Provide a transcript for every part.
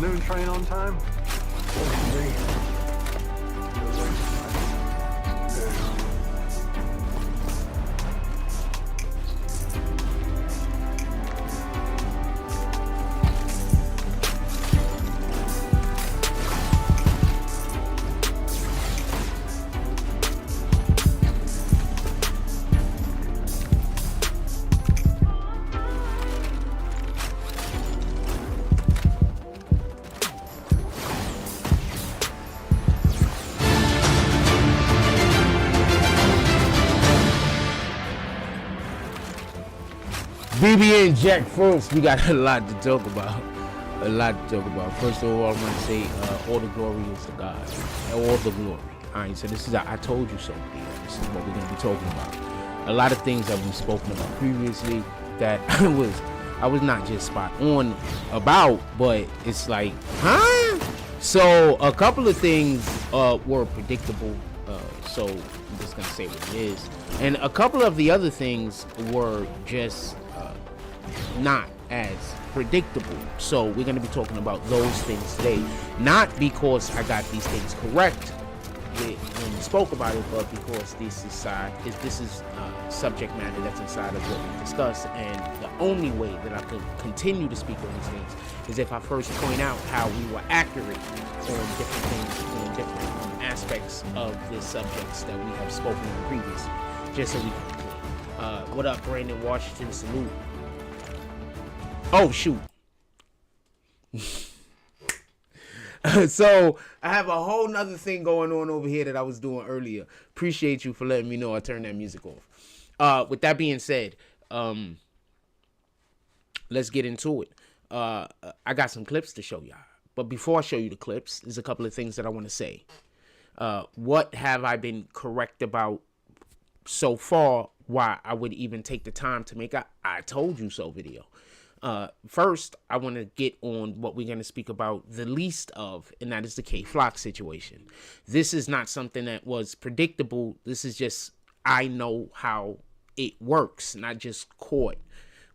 noon train on time? BBN Jack first, we got a lot to talk about. First of all, I want to say all the glory is to God. All the glory. Alright, so this is I told you so video. This is what we're going to be talking about. A lot of things that we've spoken about previously that I was not just spot on about, but it's like, huh? So a couple of things were predictable. So I'm just going to say what it is. And a couple of the other things were just not as predictable. So we're going to be talking about those things today, not because I got these things correct when we spoke about it, but because this is subject matter that's inside of what we discussed, and the only way that I could continue to speak on these things is if I first point out how we were accurate on different things, on different aspects of the subjects that we have spoken on previously, just so we can be clear. What up, Brandon Washington? Salute. Oh, shoot. So I have a whole nother thing going on over here that I was doing earlier. Appreciate you for letting me know I turned that music off. With that being said, let's get into it. I got some clips to show y'all. But before I show you the clips, there's a couple of things that I want to say. What have I been correct about so far? Why I would even take the time to make a I told you so video. First, I want to get on what we're going to speak about the least of, and that is the K-Flock situation. This is not something that was predictable. This is just, I know how it works, not just court,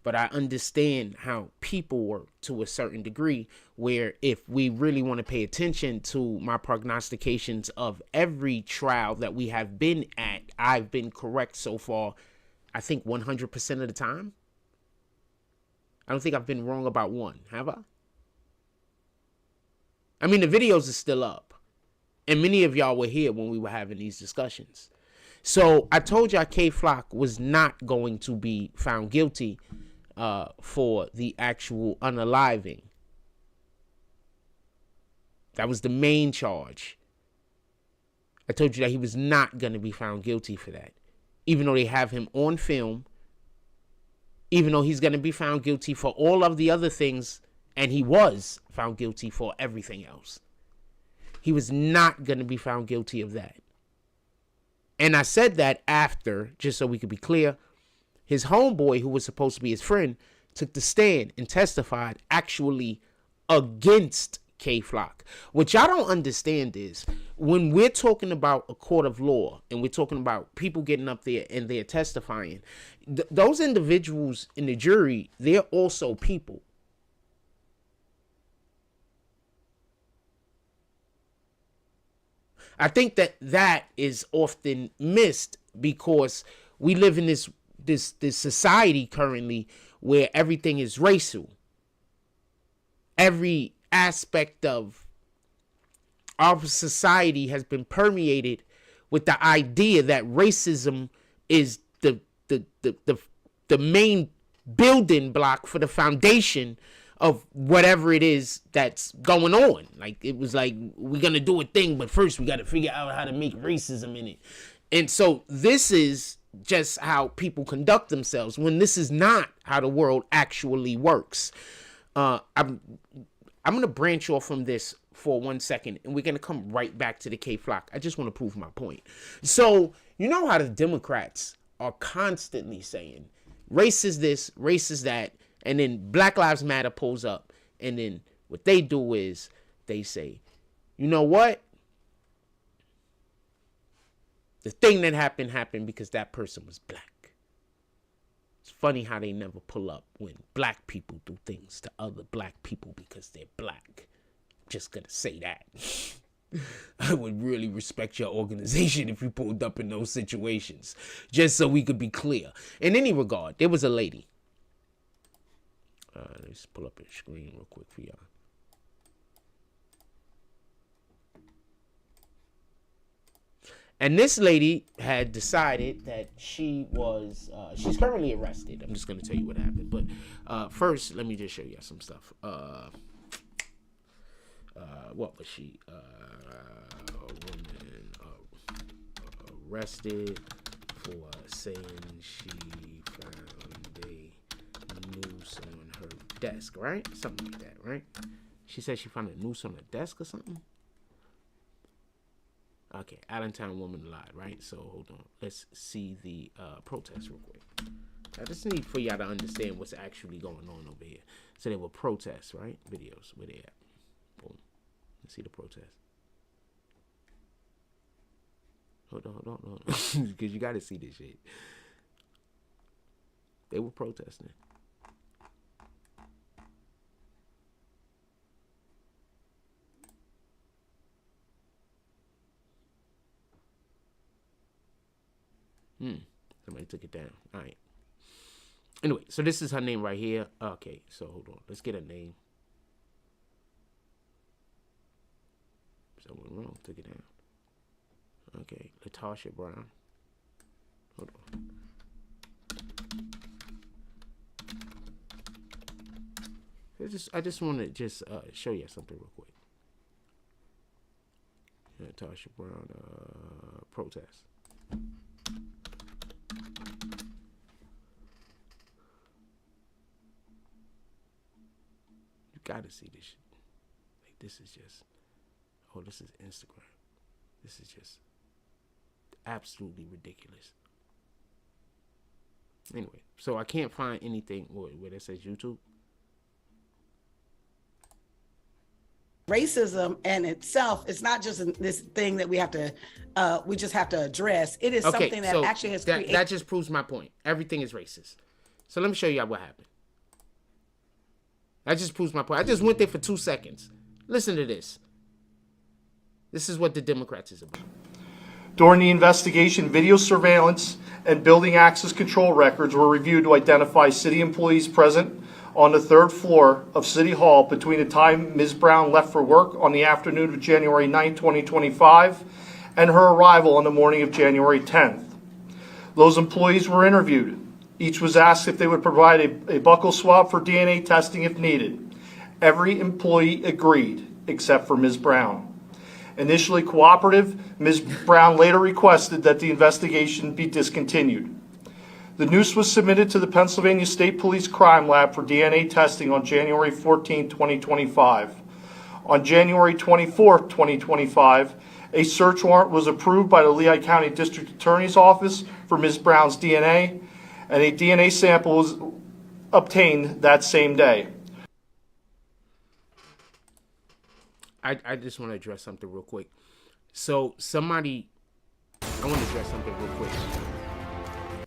but I understand how people work to a certain degree, where if we really want to pay attention to my prognostications of every trial that we have been at, I've been correct so far, I think 100% of the time. I don't think I've been wrong about one, have I? I mean, the videos are still up. And many of y'all were here when we were having these discussions. So I told y'all K-Flock was not going to be found guilty for the actual unaliving. That was the main charge. I told you that he was not going to be found guilty for that. Even though they have him on film. Even though he's going to be found guilty for all of the other things, and he was found guilty for everything else. He was not going to be found guilty of that. And I said that after, just so we could be clear, his homeboy, who was supposed to be his friend, took the stand and testified actually against K-Flock. What y'all don't understand is, when we're talking about a court of law and we're talking about people getting up there and they're testifying, those individuals in the jury, they're also people. I think that is often missed because we live in this society currently where everything is racial. Every aspect of our society has been permeated with the idea that racism is the main building block for the foundation of whatever it is that's going on. Like, it was like, we're going to do a thing, but first we got to figure out how to make racism in it. And so this is just how people conduct themselves when this is not how the world actually works. I'm going to branch off from this for 1 second, and we're going to come right back to the K-Flock. I just want to prove my point. So, you know how the Democrats are constantly saying, race is this, race is that, and then Black Lives Matter pulls up, and then what they do is they say, you know what? The thing that happened because that person was black. It's funny how they never pull up when black people do things to other black people because they're black. Just gonna say that. I would really respect your organization if you pulled up in those situations. Just so we could be clear. In any regard, there was a lady. Let's pull up a screen real quick for y'all. And this lady had decided that she was, she's currently arrested. I'm just going to tell you what happened. But first, let me just show you some stuff. What was she? A woman arrested for saying she found a noose on her desk, right? Something like that, right? She said she found a noose on her desk or something. Okay, Allentown woman lied, right? So hold on. Let's see the protest real quick. I just need for y'all to understand what's actually going on over here. So there were protests, right? Videos, where they at? Boom. Let's see the protest. Hold on. Because you got to see this shit. They were protesting. Somebody took it down. All right. Anyway, so this is her name right here. Okay, so hold on. Let's get a name. Someone wrong. Took it down. Okay, Latasha Brown. Hold on. I just want to just show you something real quick. Latasha Brown protest. Gotta see this shit. Like, this is just, oh, this is Instagram. This is just absolutely ridiculous. Anyway, so I can't find anything where that says YouTube. Racism in itself is not just this thing that we have to, we just have to address. It is something that actually has created. That just proves my point. Everything is racist. So let me show you what happened. That just proves my point. I just went there for 2 seconds. Listen to this. This is what the Democrats is about. During the investigation, video surveillance and building access control records were reviewed to identify city employees present on the third floor of City Hall between the time Ms. Brown left for work on the afternoon of January 9, 2025, and her arrival on the morning of January 10th. Those employees were interviewed. Each was asked if they would provide a buccal swab for DNA testing if needed. Every employee agreed, except for Ms. Brown. Initially cooperative, Ms. Brown later requested that the investigation be discontinued. The noose was submitted to the Pennsylvania State Police Crime Lab for DNA testing on January 14, 2025. On January 24, 2025, a search warrant was approved by the Lehigh County District Attorney's Office for Ms. Brown's DNA, and a DNA sample was obtained that same day. I just want to address something real quick. So I want to address something real quick.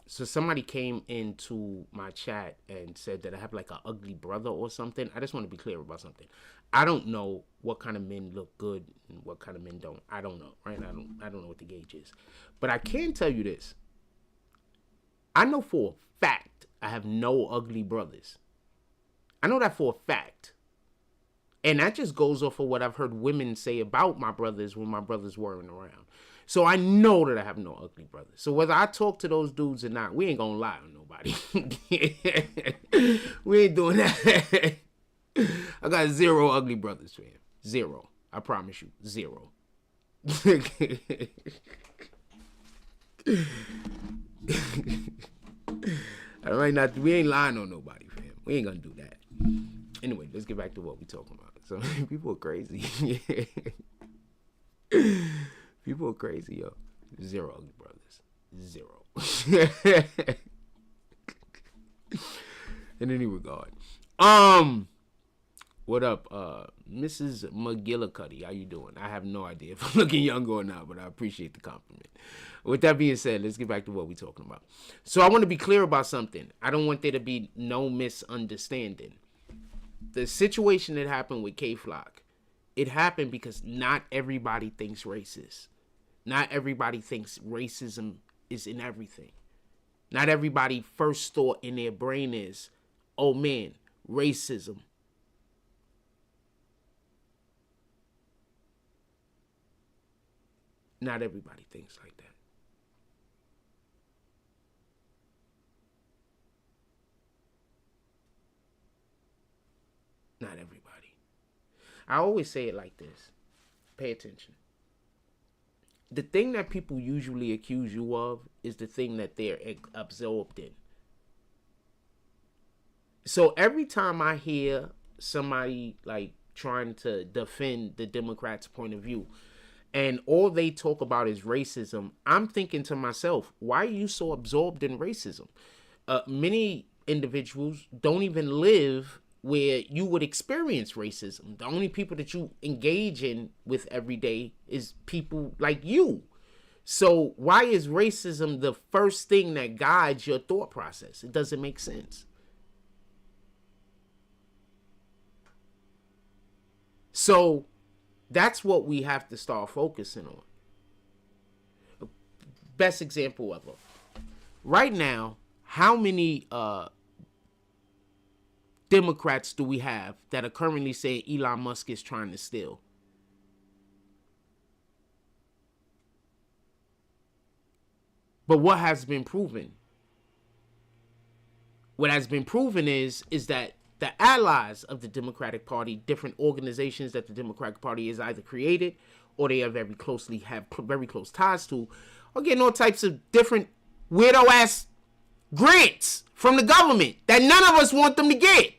So somebody came into my chat and said that I have like an ugly brother or something. I just want to be clear about something. I don't know what kind of men look good and what kind of men don't. I don't know, right? I don't know what the gauge is. But I can tell you this. I know for a fact I have no ugly brothers. I know that for a fact. And that just goes off of what I've heard women say about my brothers when my brothers weren't around. So I know that I have no ugly brothers. So whether I talk to those dudes or not, we ain't gonna lie on nobody. We ain't doing that. I got 0 ugly brothers, fam. 0. I promise you. 0. All right, not we ain't lying on nobody, fam. We ain't gonna do that. Anyway, let's get back to what we talking about. So people are crazy. People are crazy, yo. 0 ugly brothers. 0. In any regard. What up, Mrs. McGillicuddy? How you doing? I have no idea if I'm looking younger or not, but I appreciate the compliment. With that being said, let's get back to what we're talking about. So I want to be clear about something. I don't want there to be no misunderstanding. The situation that happened with K-Flock It happened because not everybody thinks racist. Not everybody thinks racism is in everything. Not everybody first thought in their brain is, oh man, racism. Not everybody thinks like that. Not everybody. I always say it like this. Pay attention. The thing that people usually accuse you of is the thing that they're absorbed in. So every time I hear somebody like trying to defend the Democrats' point of view, and all they talk about is racism, I'm thinking to myself, why are you so absorbed in racism? Many individuals don't even live where you would experience racism. The only people that you engage in with every day is people like you. So why is racism the first thing that guides your thought process? It doesn't make sense. So that's what we have to start focusing on. Best example ever. Right now, how many Democrats do we have that are currently saying Elon Musk is trying to steal? But what has been proven? What has been proven is that the allies of the Democratic Party, different organizations that the Democratic Party has either created or they are very close ties to, are getting all types of different weirdo ass grants from the government that none of us want them to get.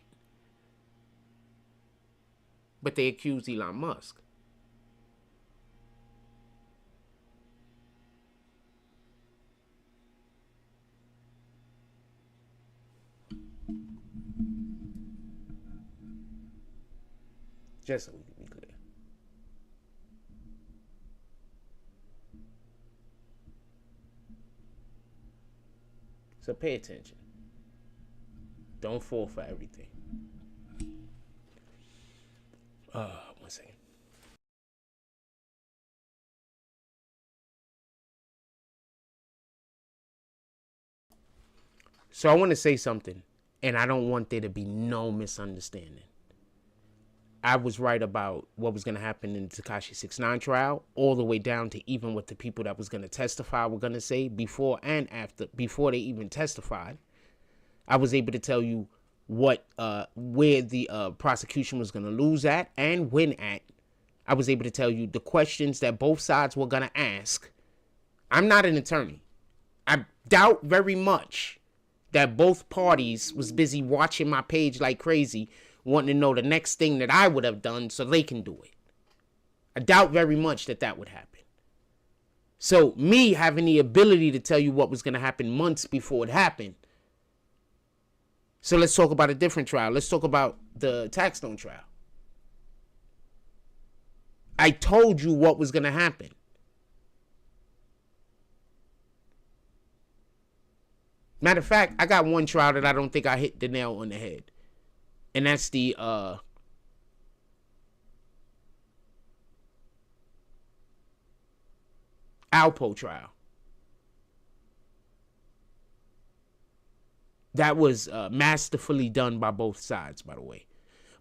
But they accuse Elon Musk. Just so we can be clear. So pay attention. Don't fall for everything. One second. So I want to say something, and I don't want there to be no misunderstanding. I was right about what was going to happen in the Tekashi 6ix9ine trial, all the way down to even what the people that was going to testify were going to say before and after, before they even testified. I was able to tell you what where the prosecution was going to lose at and win at. I was able to tell you the questions that both sides were going to ask. I'm not an attorney. I doubt very much that both parties was busy watching my page like crazy, wanting to know the next thing that I would have done so they can do it. I doubt very much that that would happen. So me having the ability to tell you what was going to happen months before it happened. So let's talk about a different trial. Let's talk about the Taxstone trial. I told you what was going to happen. Matter of fact, I got one trial that I don't think I hit the nail on the head. And that's the Alpo trial. That was masterfully done by both sides, by the way.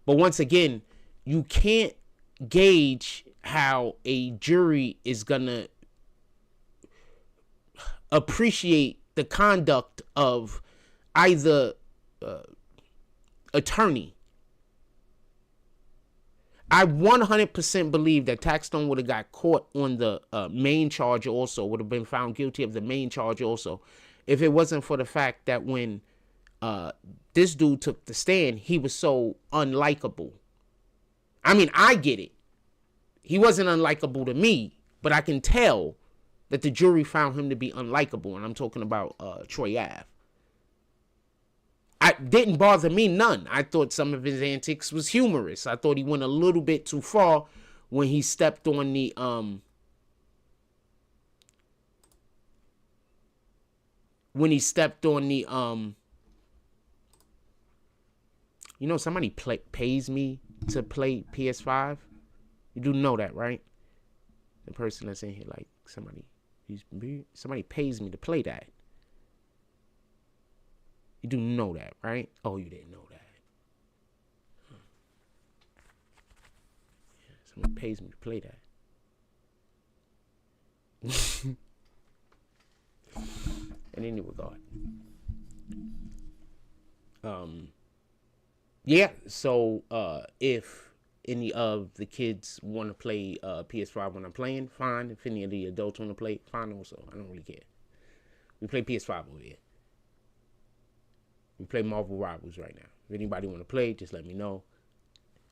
But once again, you can't gauge how a jury is going to appreciate the conduct of either attorney. I 100% believe that Taxstone would have got caught on the main charge also, would have been found guilty of the main charge also, if it wasn't for the fact that when this dude took the stand, he was so unlikable. I mean, I get it. He wasn't unlikable to me, but I can tell that the jury found him to be unlikable, and I'm talking about Troy Ave. It didn't bother me none. I thought some of his antics was humorous. I thought he went a little bit too far when he stepped on the you know, somebody pays me to play PS5. You do know that, right? The person that's in here, like somebody pays me to play that. You do know that, right? Oh, you didn't know that. Yeah, somebody pays me to play that. In any regard. Yeah, so if any of the kids want to play PS5 when I'm playing, fine. If any of the adults want to play, fine also. I don't really care. We play PS5 over here. We play Marvel Rivals right now. If anybody want to play, just let me know.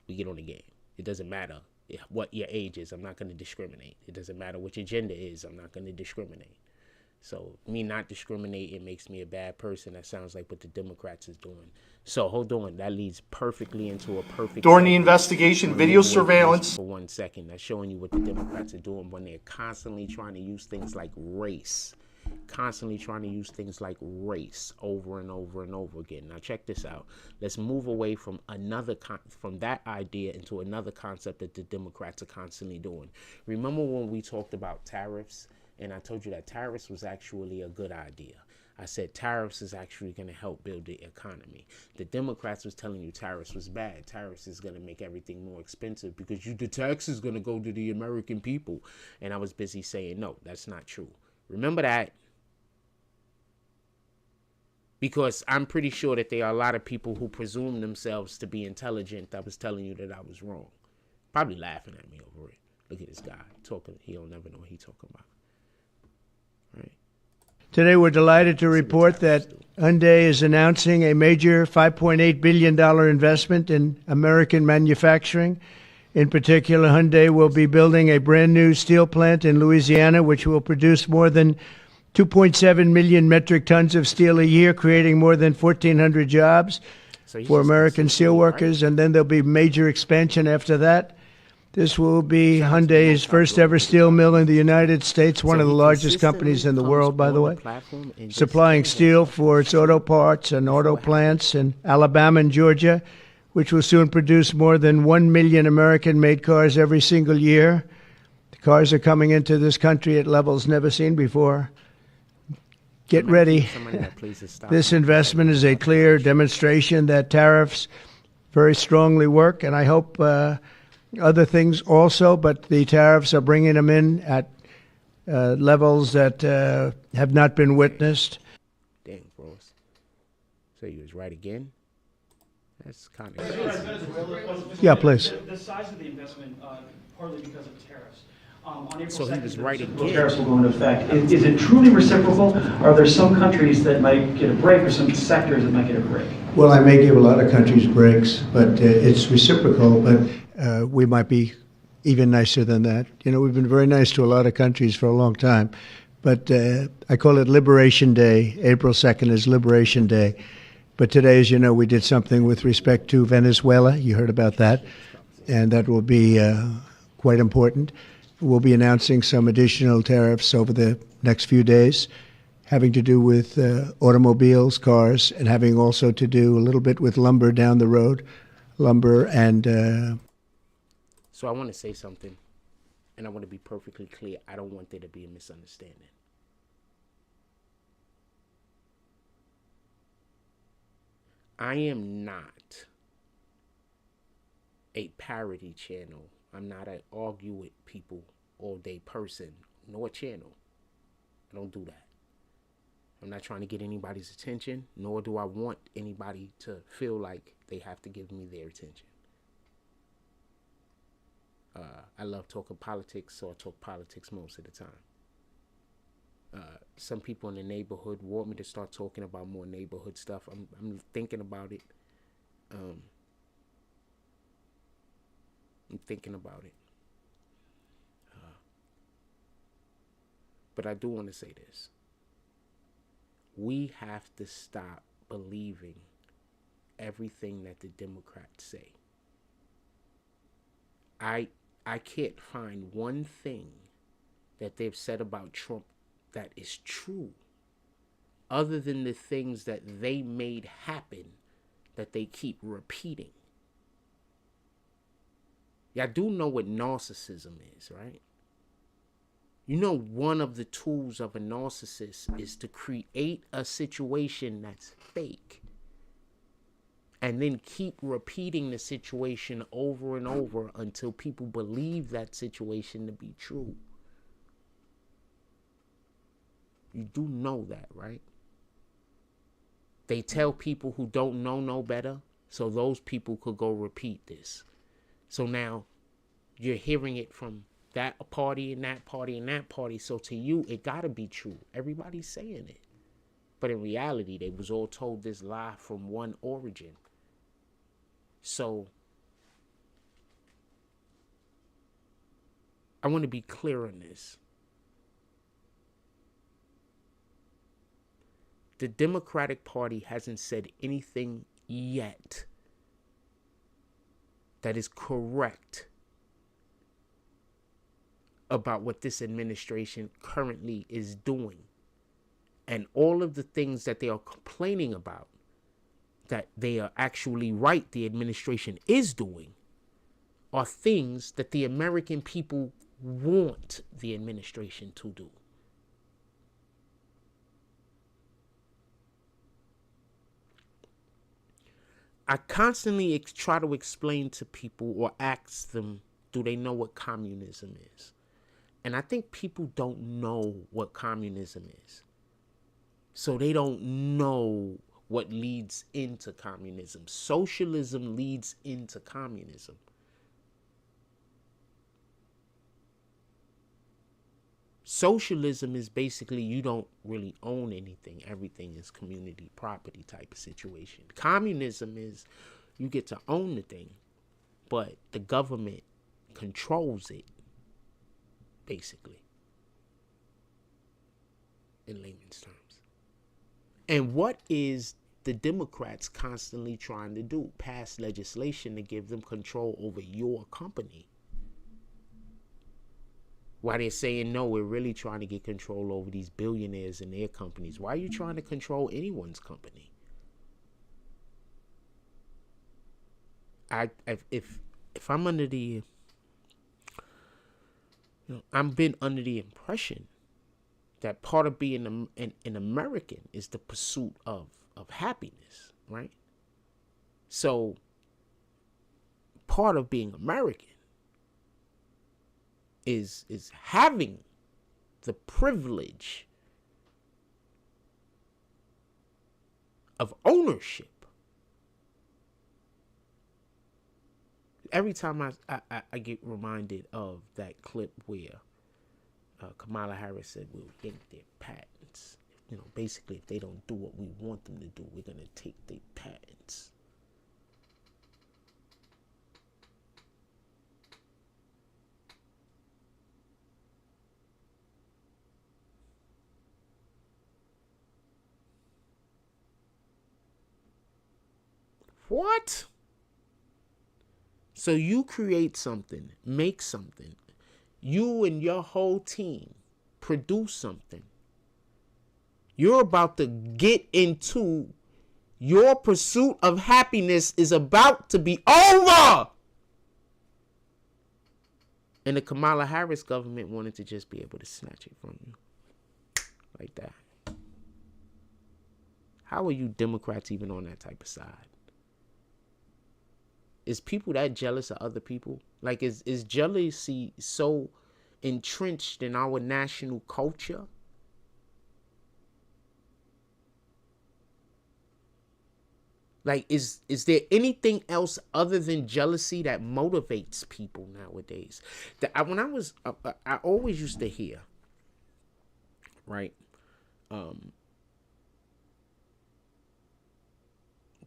We get on the game. It doesn't matter what your age is. I'm not going to discriminate. It doesn't matter what your gender is. I'm not going to discriminate. So me not discriminate, it makes me a bad person. That sounds like what the Democrats is doing. So hold on, that leads perfectly into a perfect. During the investigation, video surveillance. For 1 second, that's showing you what the Democrats are doing when they're constantly trying to use things like race. Over and over and over again. Now check this out. Let's move away from from that idea into another concept that the Democrats are constantly doing. Remember when we talked about tariffs? And I told you that tariffs was actually a good idea. I said tariffs is actually going to help build the economy. The Democrats was telling you tariffs was bad. Tariffs is going to make everything more expensive because the tax is going to go to the American people. And I was busy saying, no, that's not true. Remember that. Because I'm pretty sure that there are a lot of people who presume themselves to be intelligent that was telling you that I was wrong. Probably laughing at me over it. Look at this guy talking. He don't never know what he's talking about. Right. Today, we're delighted to report that Hyundai is announcing a major $5.8 billion investment in American manufacturing. In particular, Hyundai will be building a brand new steel plant in Louisiana, which will produce more than 2.7 million metric tons of steel a year, creating more than 1,400 jobs for American steelworkers. And then there'll be major expansion after that. This will be Hyundai's first ever steel mill in the United States, one of the largest companies in the world, by the way, supplying steel for its auto parts and auto plants in Alabama and Georgia, which will soon produce more than 1 million American-made cars every single year. The cars are coming into this country at levels never seen before. Get ready. This investment is a clear demonstration that tariffs very strongly work, and I hope other things also, but the tariffs are bringing them in at levels that have not been witnessed. Dang, bros. So you was right again? That's kind of... Yeah, please. The size of the investment, partly because of tariffs. So he was right again. Tariffs will go into effect. Is it truly reciprocal? Are there some countries that might get a break or some sectors that might get a break? Well, I may give a lot of countries breaks, but it's reciprocal, but we might be even nicer than that. You know, we've been very nice to a lot of countries for a long time, but I call it Liberation Day. April 2nd is Liberation Day. But today, as you know, we did something with respect to Venezuela. You heard about that, and that will be quite important. We'll be announcing some additional tariffs over the next few days, having to do with automobiles, cars, and having also to do a little bit with lumber down the road. Lumber and... So I want to say something, and I want to be perfectly clear. I don't want there to be a misunderstanding. I am not a parody channel. I'm not an argue with people all day person, nor channel. I don't do that. I'm not trying to get anybody's attention, nor do I want anybody to feel like they have to give me their attention. I love talking politics, so I talk politics most of the time. Some people in the neighborhood want me to start talking about more neighborhood stuff. I'm thinking about it. I'm thinking about it. But I do want to say this. We have to stop believing everything that the Democrats say. I can't find one thing that they've said about Trump that is true, other than the things that they made happen that they keep repeating. Y'all do know what narcissism is, right? You know, one of the tools of a narcissist is to create a situation that's fake and then keep repeating the situation over and over until people believe that situation to be true. You do know that, right? They tell people who don't know no better, so those people could go repeat this. So now you're hearing it from that party and that party and that party. So to you, it gotta be true. Everybody's saying it. But in reality, they was all told this lie from one origin. So I want to be clear on this. The Democratic Party hasn't said anything yet that is correct about what this administration currently is doing. And all of the things that they are complaining about, that they are actually right, the administration is doing, are things that the American people want the administration to do. I constantly try to explain to people or ask them, do they know what communism is? And I think people don't know what communism is. So they don't know what leads into communism. Socialism leads into communism. Socialism is basically you don't really own anything. Everything is community property type of situation. Communism is you get to own the thing, but the government controls it, basically, in layman's terms. And what is the Democrats constantly trying to do? Pass legislation to give them control over your company. Why they're saying, no, we're really trying to get control over these billionaires and their companies. Why are you trying to control anyone's company? If I'm under the, I've been under the impression that part of being an American is the pursuit of happiness, right? So part of being American is having the privilege of ownership. Every time I get reminded of that clip where Kamala Harris said we'll yank their patents. Basically, if they don't do what we want them to do, we're going to take their patents. What? So you create something, make something. You and your whole team produce something. You're about to get into your pursuit of happiness is about to be over. And the Kamala Harris government wanted to just be able to snatch it from you. Like that. How are you Democrats even on that type of side? Is people that jealous of other people? Like, is jealousy so entrenched in our national culture? Like, is there anything else other than jealousy that motivates people nowadays? When I always used to hear, right?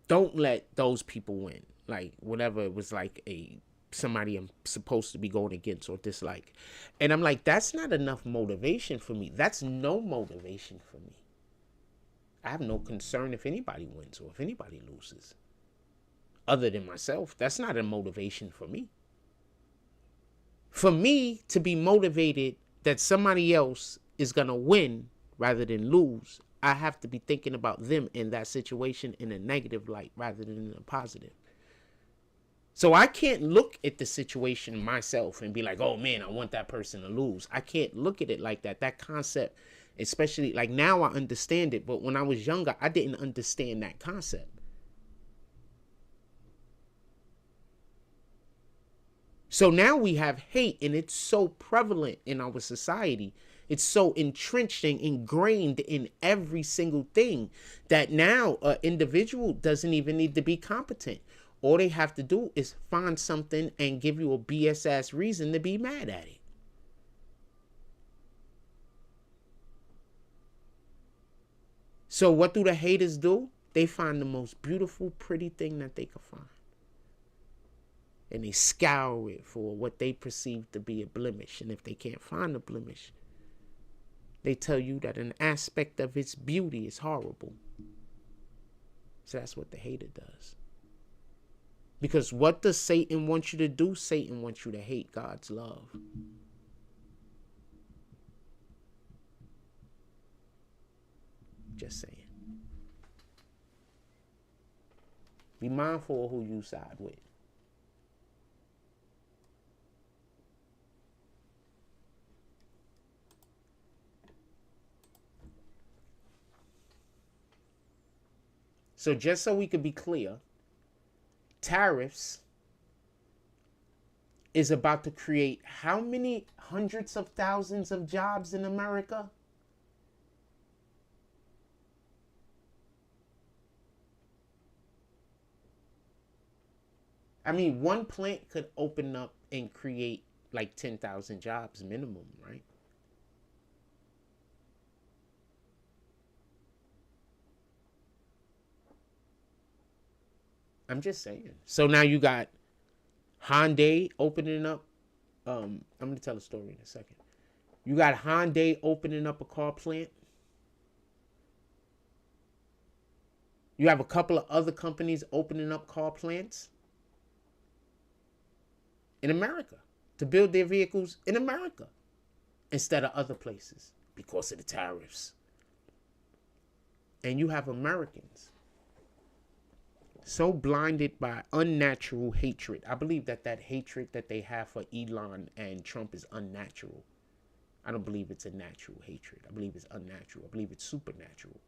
Don't let those people win. Like, whatever it was, like somebody I'm supposed to be going against or dislike. And I'm like, that's not enough motivation for me. That's no motivation for me. I have no concern if anybody wins or if anybody loses. Other than myself, that's not a motivation for me. For me to be motivated that somebody else is going to win rather than lose, I have to be thinking about them in that situation in a negative light rather than in a positive. So I can't look at the situation myself and be like, oh man, I want that person to lose. I can't look at it like that. That concept, especially like now I understand it. But when I was younger, I didn't understand that concept. So now we have hate, and it's so prevalent in our society. It's so entrenched and ingrained in every single thing that now an individual doesn't even need to be competent. All they have to do is find something and give you a BS ass reason to be mad at it. So what do the haters do? They find the most beautiful, pretty thing that they can find. And they scour it for what they perceive to be a blemish. And if they can't find a blemish, they tell you that an aspect of its beauty is horrible. So that's what the hater does. Because what does Satan want you to do? Satan wants you to hate God's love. Just saying. Be mindful of who you side with. So just so we could be clear, tariffs is about to create how many hundreds of thousands of jobs in America? I mean, one plant could open up and create like 10,000 jobs minimum, right? I'm just saying. So now you got Hyundai opening up. I'm going to tell a story in a second. You got Hyundai opening up a car plant. You have a couple of other companies opening up car plants in America to build their vehicles in America instead of other places because of the tariffs. And you have Americans so blinded by unnatural hatred. I believe that hatred that they have for Elon and Trump is unnatural. I don't believe it's a natural hatred. I believe it's unnatural. I believe it's supernatural.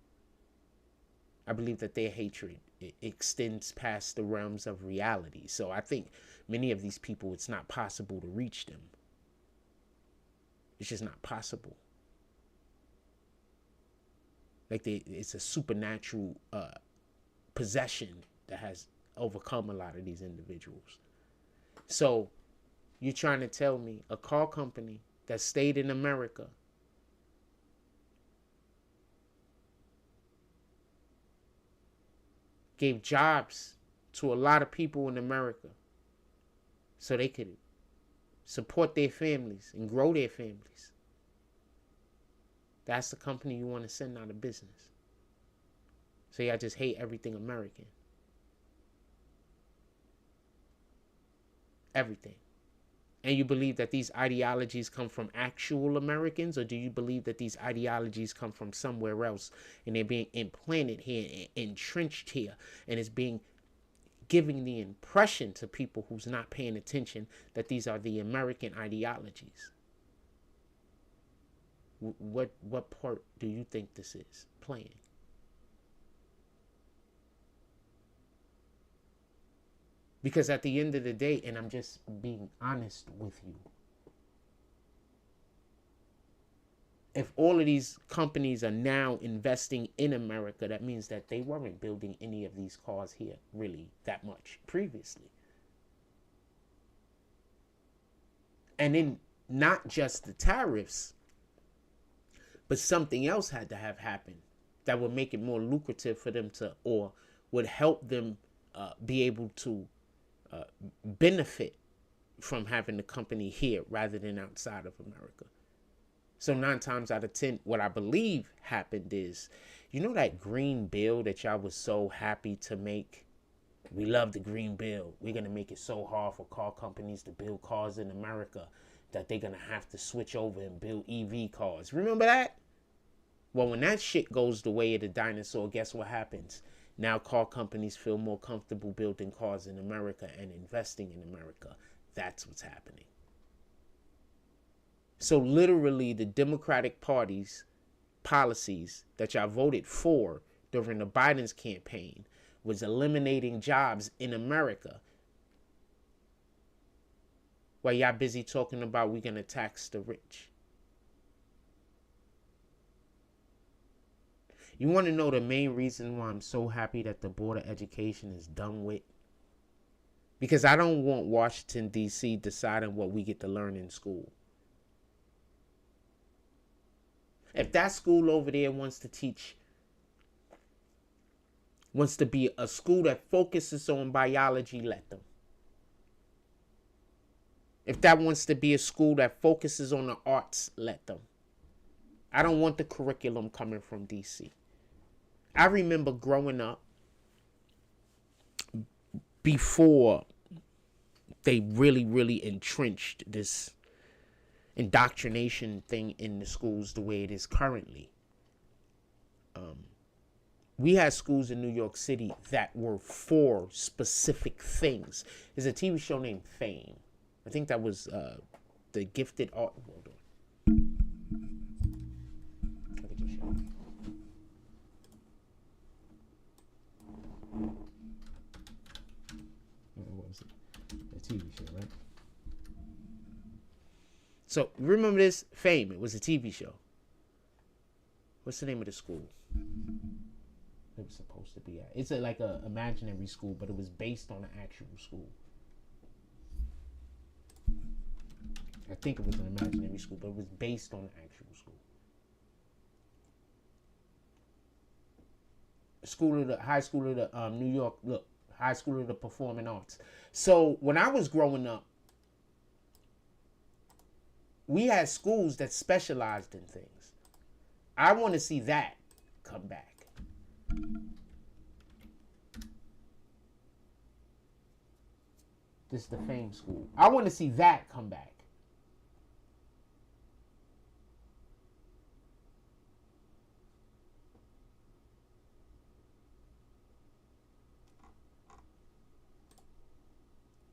I believe that their hatred extends past the realms of reality. So I think many of these people, it's not possible to reach them. It's just not possible. Like it's a supernatural possession that has overcome a lot of these individuals. So you're trying to tell me a car company that stayed in America gave jobs to a lot of people in America so they could support their families and grow their families. That's the company you want to send out of business. So y'all just hate everything American. Everything. And you believe that these ideologies come from actual Americans, or do you believe that these ideologies come from somewhere else and they're being implanted here and entrenched here, and it's being giving the impression to people who's not paying attention that these are the American ideologies? What part do you think this is playing? Because at the end of the day, and I'm just being honest with you, if all of these companies are now investing in America, that means that they weren't building any of these cars here really that much previously. And then not just the tariffs, but something else had to have happened that would make it more lucrative for them to, or would help them be able to benefit from having the company here rather than outside of America. So 9 times out of 10, what I believe happened is, you know that green bill that y'all was so happy to make? We love the green bill. We're going to make it so hard for car companies to build cars in America that they're going to have to switch over and build EV cars. Remember that? Well, when that shit goes the way of the dinosaur, guess what happens? Now car companies feel more comfortable building cars in America and investing in America. That's what's happening. So literally the Democratic Party's policies that y'all voted for during the Biden's campaign was eliminating jobs in America. While y'all busy talking about we're going to tax the rich. You want to know the main reason why I'm so happy that the Board of Education is done with? Because I don't want Washington, D.C. deciding what we get to learn in school. If that school over there wants to be a school that focuses on biology, let them. If that wants to be a school that focuses on the arts, let them. I don't want the curriculum coming from D.C. I remember growing up before they really entrenched this indoctrination thing in the schools the way it is currently. We had schools in New York City that were for specific things. There's a TV show named Fame. I think that was the gifted art. Hold on. Look at your show. What was it? A TV show, right? So remember this? Fame. It was a TV show. What's the name of the school? It was supposed to be at. It's like a imaginary school, but it was based on an actual school. I think it was an imaginary school, but it was based on an actual school. High School of the New York, High School of the Performing Arts. So when I was growing up, we had schools that specialized in things. I want to see that come back. This is the Fame School. I want to see that come back.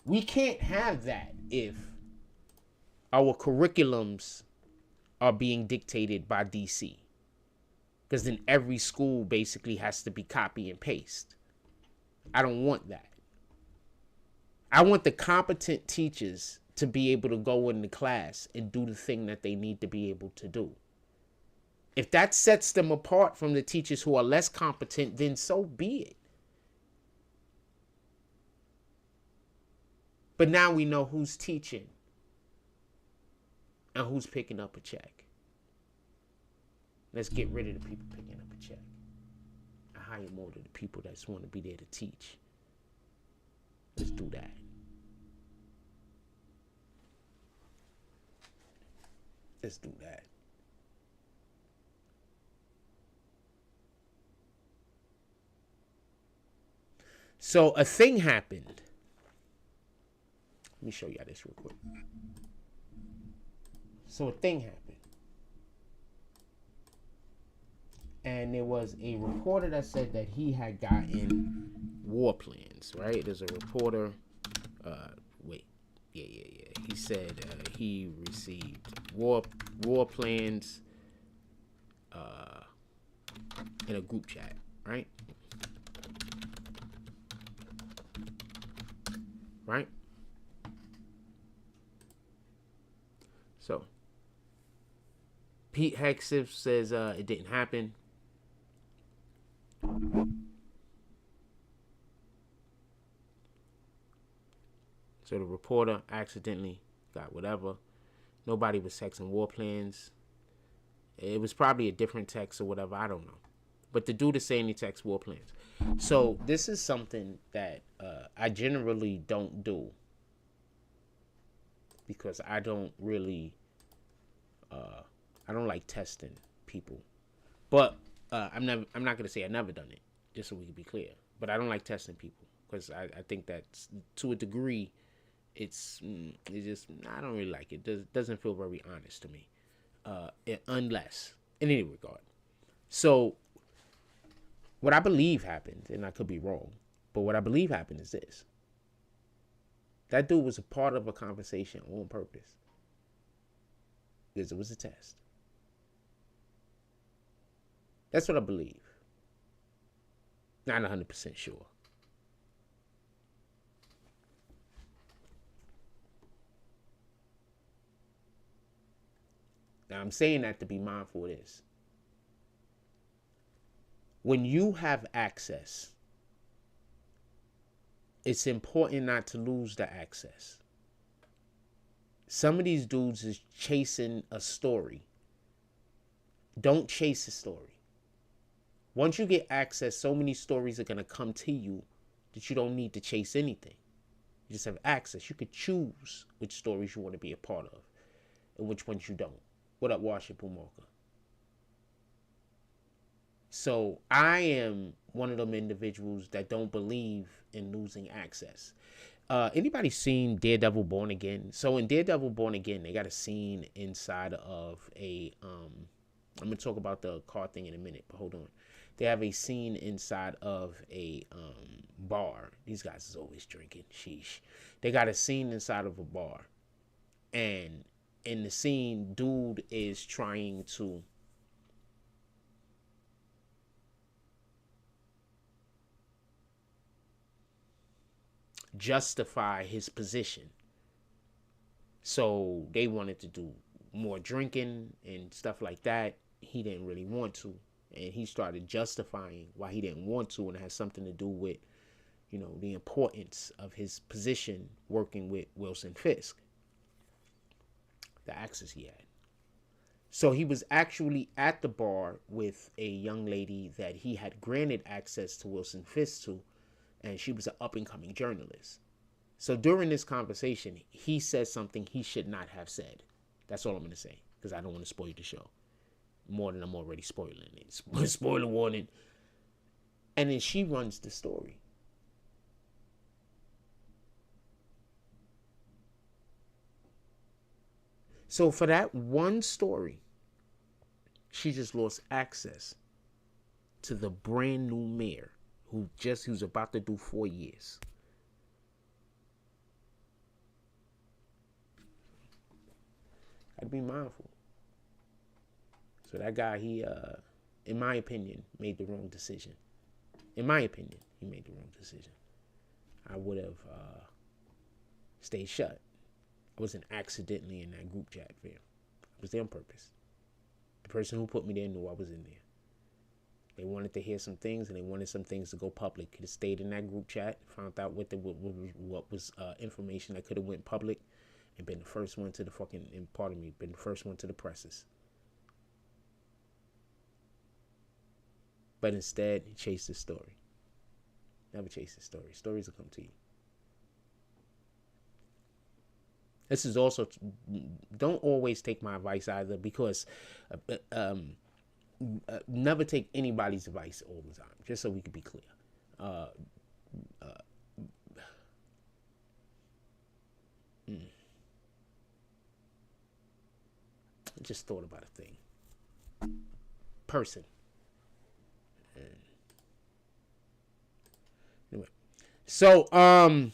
We can't have that if our curriculums are being dictated by DC. Because then every school basically has to be copy and paste. I don't want that. I want the competent teachers to be able to go into class and do the thing that they need to be able to do. If that sets them apart from the teachers who are less competent, then so be it. But now we know who's teaching and who's picking up a check. Let's get rid of the people picking up a check. I hire more of the people that just want to be there to teach. Let's do that. Let's do that. So a thing happened. Let me show y'all this real quick. So a thing happened. And there was a reporter that said that he had gotten war plans, right? There's a reporter, He said he received war plans in a group chat, right? Right? So, Pete Hegseth says it didn't happen. So the reporter accidentally got whatever. Nobody was texting war plans. It was probably a different text or whatever. I don't know. But the dude is saying he texts war plans. So this is something that I generally don't do. Because I don't really, I don't like testing people. But I'm not going to say I've never done it, just so we can be clear. But I don't like testing people. Because I think that to a degree, it's just, I don't really like it. It doesn't feel very honest to me. Unless, in any regard. So, What I believe happened, and I could be wrong, but what I believe happened is this. That dude was a part of a conversation on purpose. Because it was a test. That's what I believe. Not 100% sure. Now, I'm saying that to be mindful of this. When you have access, it's important not to lose the access. Some of these dudes is chasing a story. Don't chase a story. Once you get access, so many stories are going to come to you that you don't need to chase anything. You just have access. You could choose which stories you want to be a part of and which ones you don't. What up, Washington Walker? So I am one of them individuals that don't believe in losing access. Anybody seen Daredevil Born Again? So in Daredevil Born Again, they got a scene inside of a I'm gonna talk about the car thing in a minute, but hold on. They have a scene inside of a bar. These guys is always drinking. Sheesh. They got a scene inside of a bar, and in the scene, dude is trying to justify his position. So they wanted to do more drinking and stuff like that. He didn't really want to. And he started justifying why he didn't want to. And it has something to do with, you know, the importance of his position working with Wilson Fisk. The access he had. So he was actually at the bar with a young lady that he had granted access to Wilson Fisk to. And she was an up-and-coming journalist. So during this conversation, he said something he should not have said. That's all I'm going to say, because I don't want to spoil the show more than I'm already spoiling it. Spoiler warning. And then she runs the story. So for that one story, she just lost access to the brand new mayor who's about to do 4 years. I'd be mindful. So that guy, he, in my opinion, made the wrong decision. In my opinion, he made the wrong decision. I would have stayed shut. I wasn't accidentally in that group chat, fam. I was there on purpose. The person who put me there knew I was in there. They wanted to hear some things, and they wanted some things to go public. Could have stayed in that group chat, found out what was information that could have went public, and been the first one to the been the first one to the presses. But instead, he chased the story. Never chase the story. Stories will come to you. This is also, don't always take my advice either, because never take anybody's advice all the time, just so we can be clear. I just thought about a thing. Person. Anyway. So, sorry,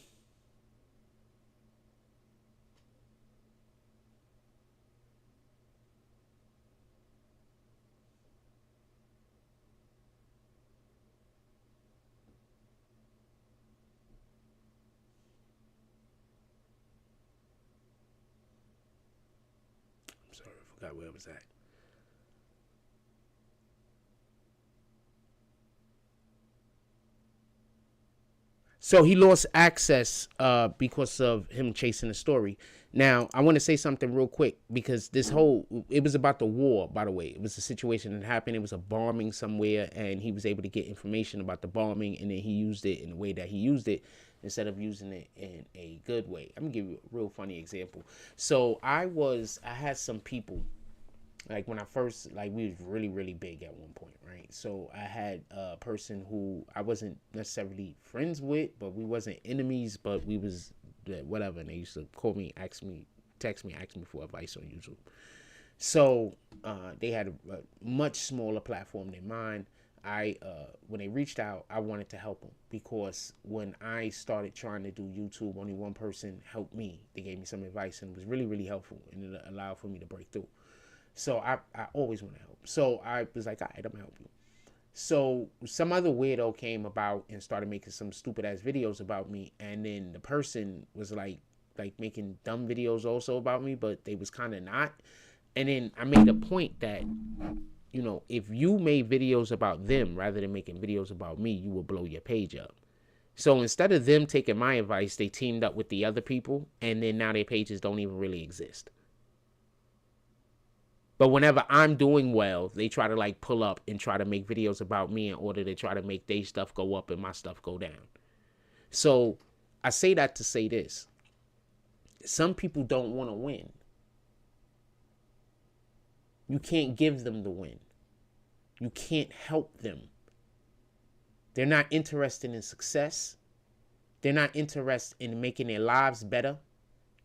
I forgot where I was at. So he lost access because of him chasing the story. Now, I want to say something real quick, because it was about the war, by the way. It was a situation that happened. It was a bombing somewhere, and he was able to get information about the bombing, and then he used it in the way that he used it instead of using it in a good way. I'm going to give you a real funny example. So I had some people, like when I first, like we was really, really big at one point, right? So I had a person who I wasn't necessarily friends with, but we wasn't enemies, but we was whatever. And they used to call me, text me, ask me for advice on YouTube. So they had a much smaller platform than mine. when they reached out, I wanted to help them, because when I started trying to do YouTube, only one person helped me. They gave me some advice, and it was really, really helpful, and it allowed for me to break through. So I always want to help. So I was like, all right, I'm gonna help you. So some other weirdo came about and started making some stupid ass videos about me, and then the person was like making dumb videos also about me, but they was kind of not. And then I made a point that, you know, if you made videos about them rather than making videos about me, you will blow your page up. So instead of them taking my advice, they teamed up with the other people, and then now their pages don't even really exist. But whenever I'm doing well, they try to like pull up and try to make videos about me in order to try to make their stuff go up and my stuff go down. So I say that to say this. Some people don't want to win. You can't give them the win. You can't help them. They're not interested in success. They're not interested in making their lives better.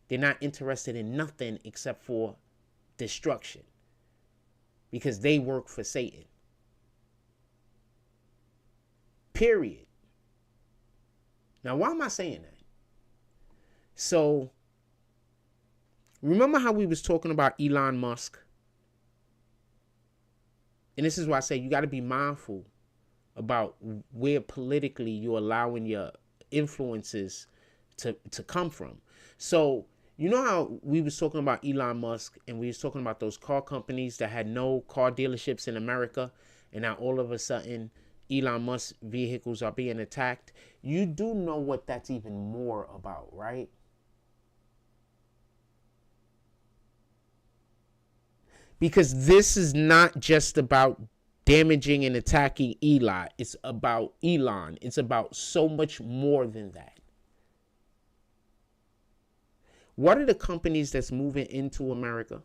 They're not interested in nothing except for destruction, because they work for Satan. Period. Now, why am I saying that? So, remember how we was talking about Elon Musk? And this is why I say you got to be mindful about where politically you're allowing your influences to come from. So, you know how we was talking about Elon Musk, and we was talking about those car companies that had no car dealerships in America, and now all of a sudden Elon Musk vehicles are being attacked? You do know what that's even more about, right? Because this is not just about damaging and attacking Elon. It's about Elon. It's about so much more than that. What are the companies that's moving into America?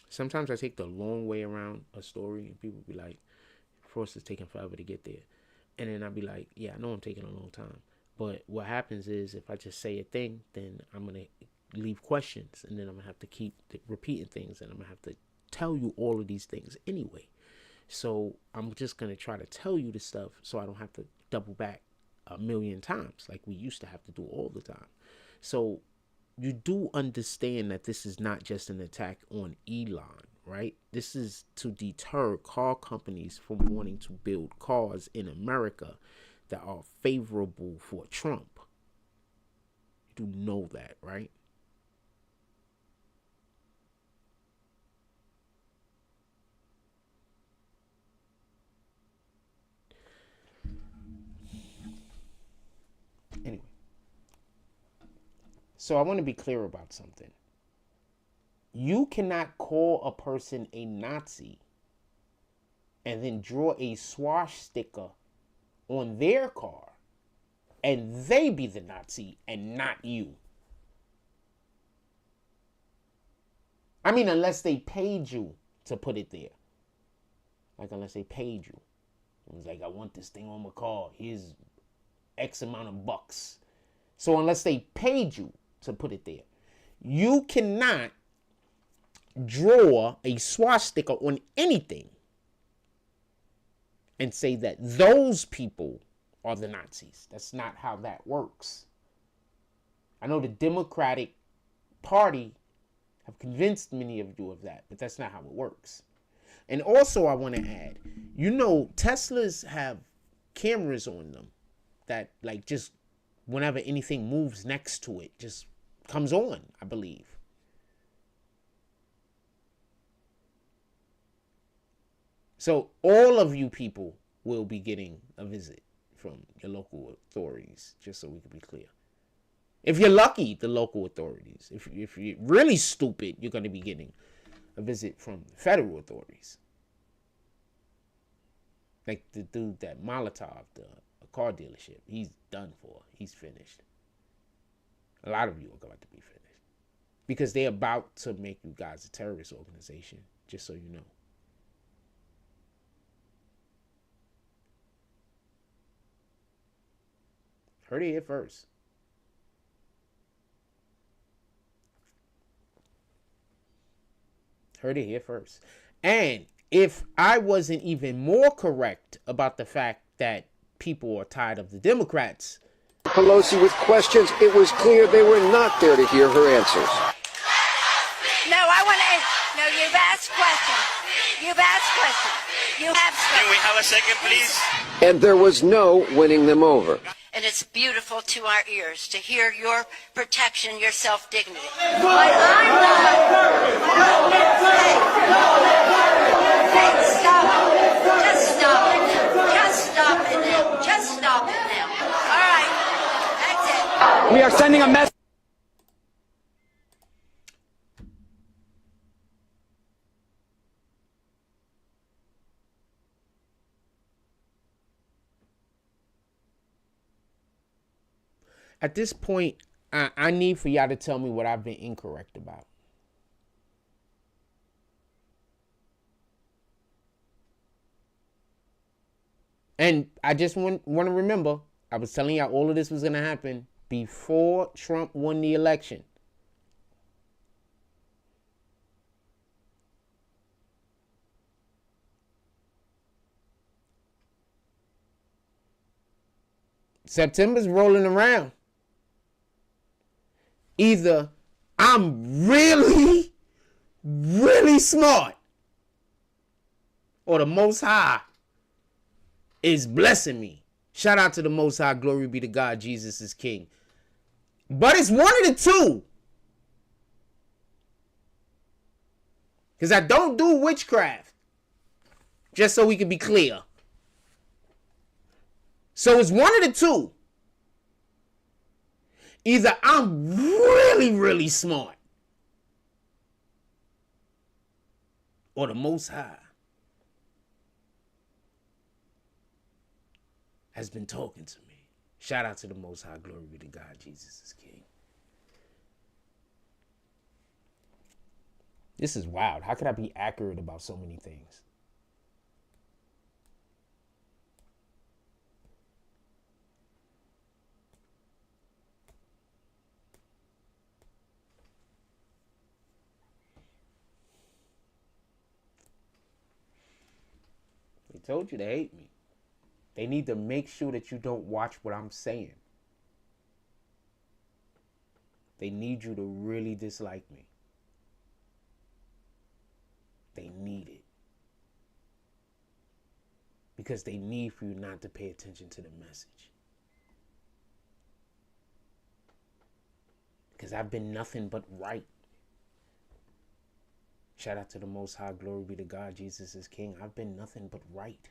Sometimes I take the long way around a story, and people be like, Frost is taking forever to get there. And then I'll be like, yeah, I know I'm taking a long time. But what happens is, if I just say a thing, then I'm going to leave questions. And then I'm going to have to keep repeating things. And I'm going to have to tell you all of these things anyway. So I'm just going to try to tell you the stuff so I don't have to double back a million times like we used to have to do all the time. So you do understand that this is not just an attack on Elon, right? This is to deter car companies from wanting to build cars in America that are favorable for Trump. You do know that, right? Anyway. So I want to be clear about something. You cannot call a person a Nazi and then draw a swastika on their car and they be the Nazi and not you. I mean, unless they paid you to put it there. Like, unless they paid you. It was like, I want this thing on my car. Here's X amount of bucks. So unless they paid you to put it there, you cannot draw a swastika on anything and say that those people are the Nazis. That's not how that works. I know the Democratic Party have convinced many of you of that, but that's not how it works. And also I want to add, you know, Teslas have cameras on them that like just whenever anything moves next to it just comes on, I believe. So all of you people will be getting a visit from your local authorities, just so we can be clear. If you're lucky, the local authorities. If you're really stupid, you're going to be getting a visit from federal authorities. Like the dude that Molotov, the car dealership, he's done for. He's finished. A lot of you are going to be finished. Because they're about to make you guys a terrorist organization, just so you know. Heard it here first. Heard it here first. And if I wasn't even more correct about the fact that people are tired of the Democrats. Pelosi with questions, it was clear they were not there to hear her answers. No, I want to. No, you've asked questions. You've asked questions. You have spoken. Can we have a second, please? And there was no winning them over. And it's beautiful to our ears to hear your protection, your self-dignity. But I'm not. Hey, stop it. Just stop it now. Just stop it now. Just stop it now. All right. That's it. We are sending a message. At this point, I need for y'all to tell me what I've been incorrect about. And I just want to remember, I was telling y'all all of this was going to happen before Trump won the election. September's rolling around. Either I'm really, really smart, or the Most High is blessing me. Shout out to the Most High. Glory be to God. Jesus is King. But it's one of the two. Because I don't do witchcraft. Just so we can be clear. So it's one of the two. Either I'm really, really smart, or the Most High has been talking to me. Shout out to the Most High. Glory be to God. Jesus is King. This is wild. How could I be accurate about so many things? They told you they hate me. They need to make sure that you don't watch what I'm saying. They need you to really dislike me. They need it. Because they need for you not to pay attention to the message. Because I've been nothing but right. Shout out to the Most High. Glory be to God. Jesus is King. I've been nothing but right.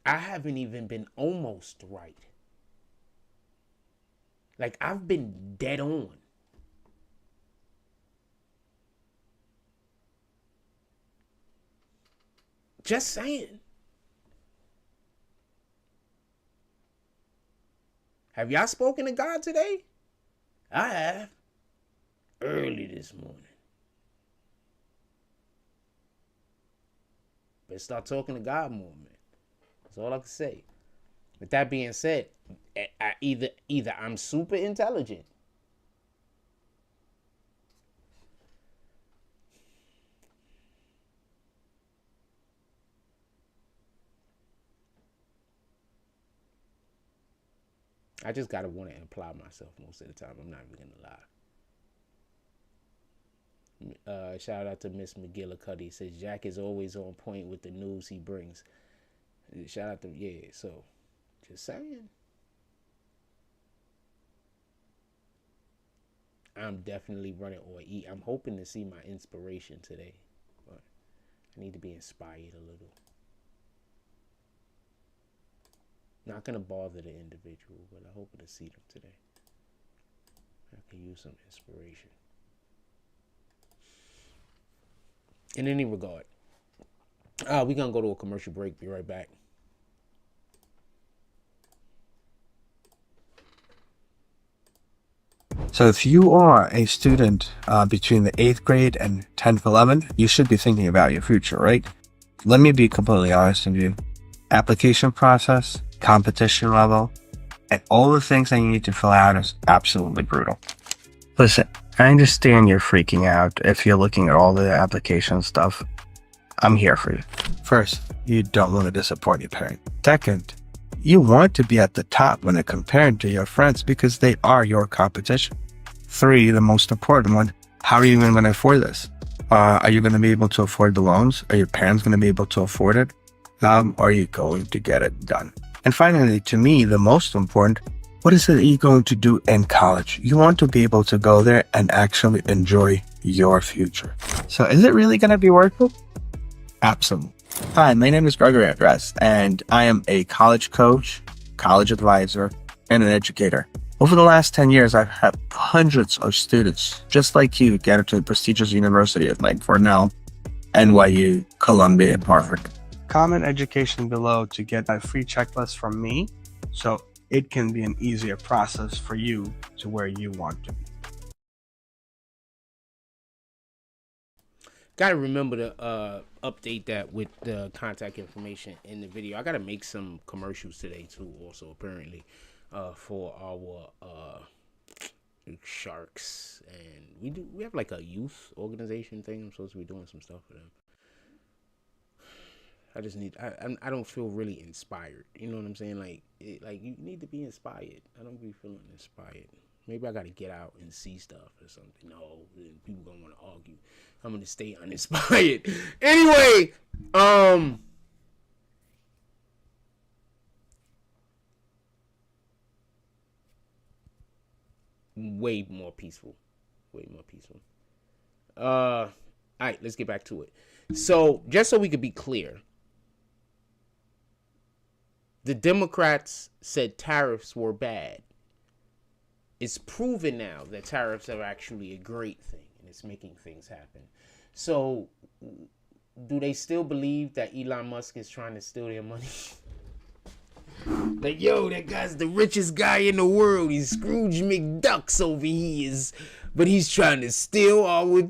I haven't even been almost right. Like, I've been dead on. Just saying. Have y'all spoken to God today? I have. Early this morning. Better start talking to God more, man. That's all I can say. With that being said, either I'm super intelligent, I just gotta want to imply myself most of the time. I'm not even gonna lie. Shout out to Miss McGillicuddy. Says Jack is always on point with the news he brings. Shout out to, yeah, so just saying. I'm definitely running or eat. I'm hoping to see my inspiration today, but I need to be inspired a little. Not gonna bother the individual, but I'm hoping to see them today. I can use some inspiration. In any regard, we're gonna go to a commercial break. Be right back. So if you are a student between the 8th grade and 10th, 11th, you should be thinking about your future, right? Let me be completely honest with you. Application process, competition level, and all the things that you need to fill out is absolutely brutal. Listen, I understand you're freaking out if you're looking at all the application stuff. I'm here for you. First, you don't want to disappoint your parent. Second, you want to be at the top when it compared to your friends because they are your competition. 3, the most important one, how are you even going to afford this? Are you going to be able to afford the loans? Are your parents going to be able to afford it? Are you going to get it done? And finally, to me, the most important, what is it you're going to do in college? You want to be able to go there and actually enjoy your future. So is it really going to be worth it? Absolutely. Hi, my name is Gregory Andres, and I am a college coach, college advisor, and an educator. Over the last 10 years, I've had hundreds of students just like you get into a prestigious university like Cornell, NYU, Columbia, and Harvard. Comment education below to get a free checklist from me so it can be an easier process for you to where you want to be. Gotta remember to update that with the contact information in the video. I gotta make some commercials today too, also apparently, for our sharks, and we have like a youth organization thing. I'm supposed to be doing some stuff for them. I just need. I don't feel really inspired. You know what I'm saying? Like you need to be inspired. I don't be feeling inspired. Maybe I gotta get out and see stuff or something. No, people gonna want to argue. I'm gonna stay uninspired. Anyway, way more peaceful. All right, let's get back to it. So, just so we could be clear, the Democrats said tariffs were bad. It's proven now that tariffs are actually a great thing, and it's making things happen. So, do they still believe that Elon Musk is trying to steal their money? Like, yo, that guy's the richest guy in the world. He's Scrooge McDucks over here, but he's trying to steal our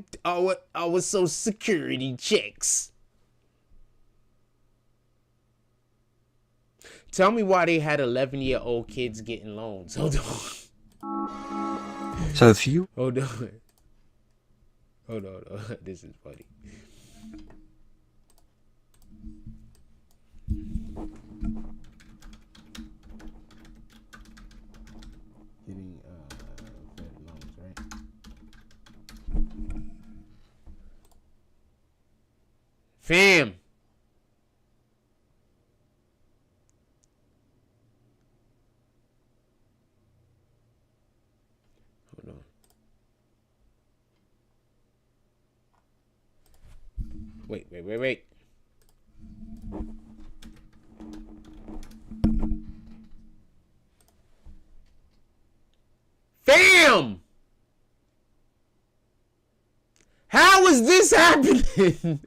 Social Security checks. Tell me why they had 11-year-old kids getting loans. Hold on. So if you... Hold on. This is funny. Getting Fed loans, right? Fam. Hold on. Wait. Fam! How is this happening?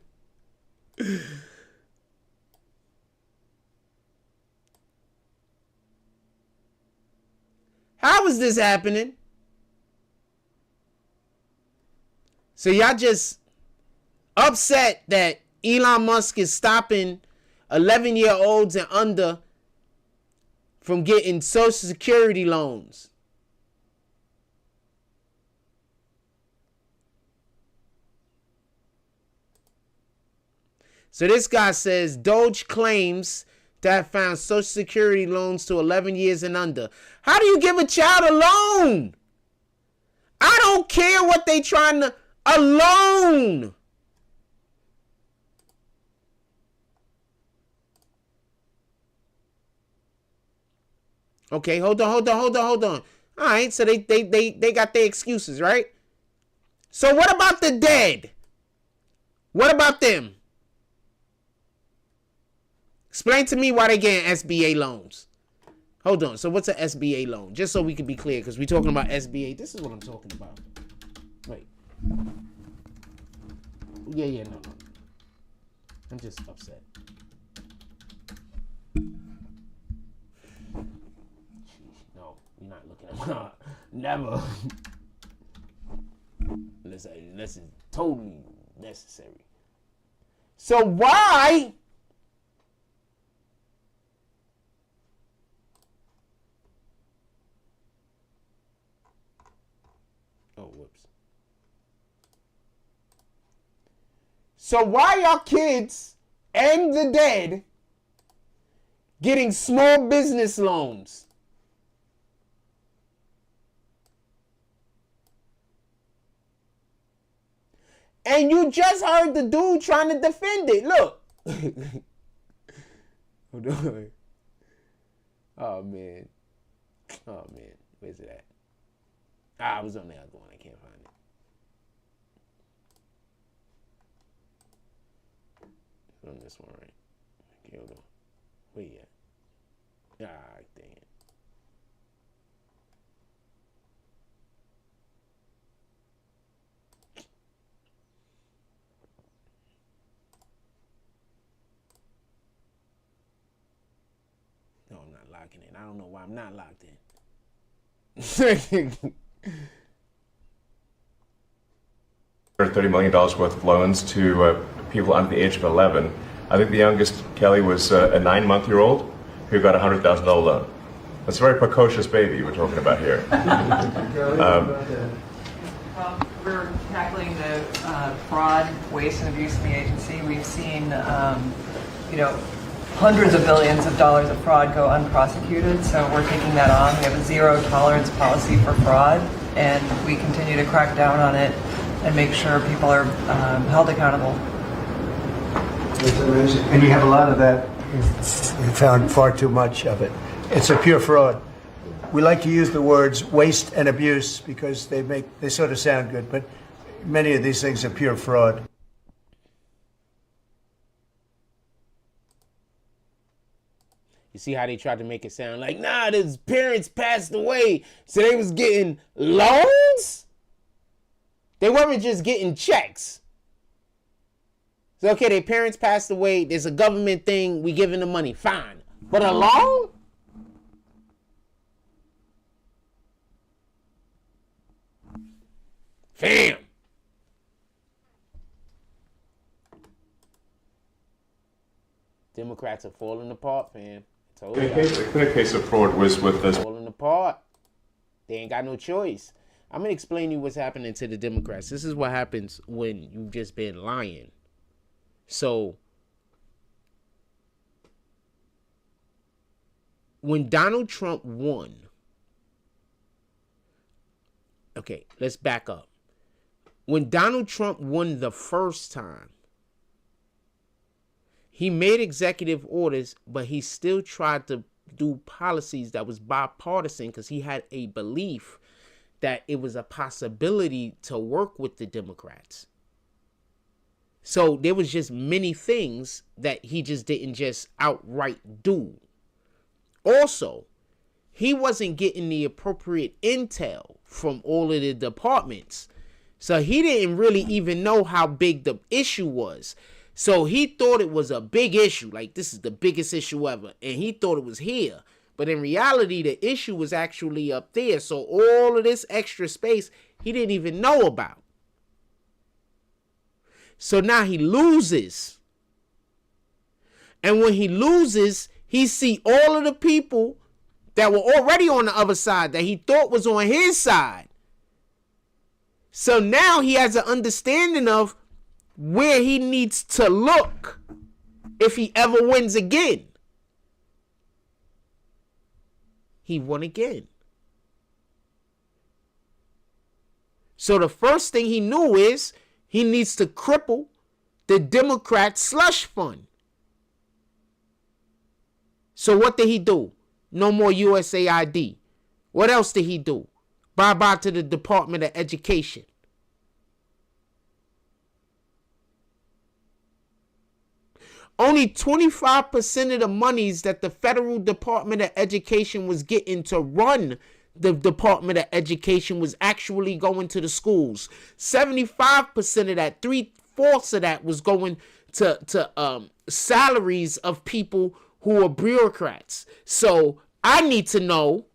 How is this happening? So y'all just upset that Elon Musk is stopping 11-year-olds and under from getting Social Security loans. So this guy says Doge claims to have found Social Security loans to 11 years and under. How do you give a child a loan? I don't care what they trying to... A loan! Okay, hold on. All right, so they got their excuses, right? So what about the dead? What about them? Explain to me why they getting SBA loans. Hold on. So what's an SBA loan? Just so we can be clear, because we're talking about SBA. This is what I'm talking about. Wait. Yeah, no. I'm just upset. No, you're not looking at me. Never. Unless it's totally necessary. So why... So why are kids and the dead getting small business loans? And you just heard the dude trying to defend it. Look. Hold on. Oh, man. Oh, man. Where's it at? I was on the other one. I can't find it. It's on this one, right? Okay, hold on. Where you at? Ah, dang it. No, I'm not locking in. I don't know why I'm not locked in. $30 million worth of loans to people under the age of 11. I think the youngest, Kelly, was a 9-month-old who got a $100,000 loan. That's a very precocious baby we're talking about here. We're tackling the fraud, waste, and abuse in the agency. We've seen, hundreds of billions of dollars of fraud go unprosecuted, so we're taking that on. We have a zero tolerance policy for fraud, and we continue to crack down on it and make sure people are held accountable. It's amazing. And you have a lot of that. You found far too much of it. It's a pure fraud. We like to use the words waste and abuse because they sort of sound good, but many of these things are pure fraud. You see how they tried to make it sound like, nah, his parents passed away, so they was getting loans? They weren't just getting checks. So, okay, their parents passed away, there's a government thing, we giving them money, fine. But a loan? Fam. Democrats are falling apart, fam. A clear case of fraud was with this. Falling apart. They ain't got no choice. I'm going to explain to you what's happening to the Democrats. This is what happens when you've just been lying. So, when Donald Trump won, okay, let's back up. When Donald Trump won the first time, he made executive orders, but he still tried to do policies that was bipartisan because he had a belief that it was a possibility to work with the Democrats. So there was just many things that he just didn't just outright do. Also, he wasn't getting the appropriate intel from all of the departments. So he didn't really even know how big the issue was. So he thought it was a big issue, like this is the biggest issue ever, and he thought it was here. But in reality, the issue was actually up there. So all of this extra space, he didn't even know about. So now he loses. And when he loses, he see all of the people that were already on the other side that he thought was on his side. So now he has an understanding of where he needs to look if he ever wins again. He won again. So the first thing he knew is he needs to cripple the Democrat slush fund. So what did he do? No more USAID. What else did he do? Bye-bye to the Department of Education. Only 25% of the monies that the Federal Department of Education was getting to run the Department of Education was actually going to the schools. 75% of that, 3/4 of that was going to salaries of people who are bureaucrats. So I need to know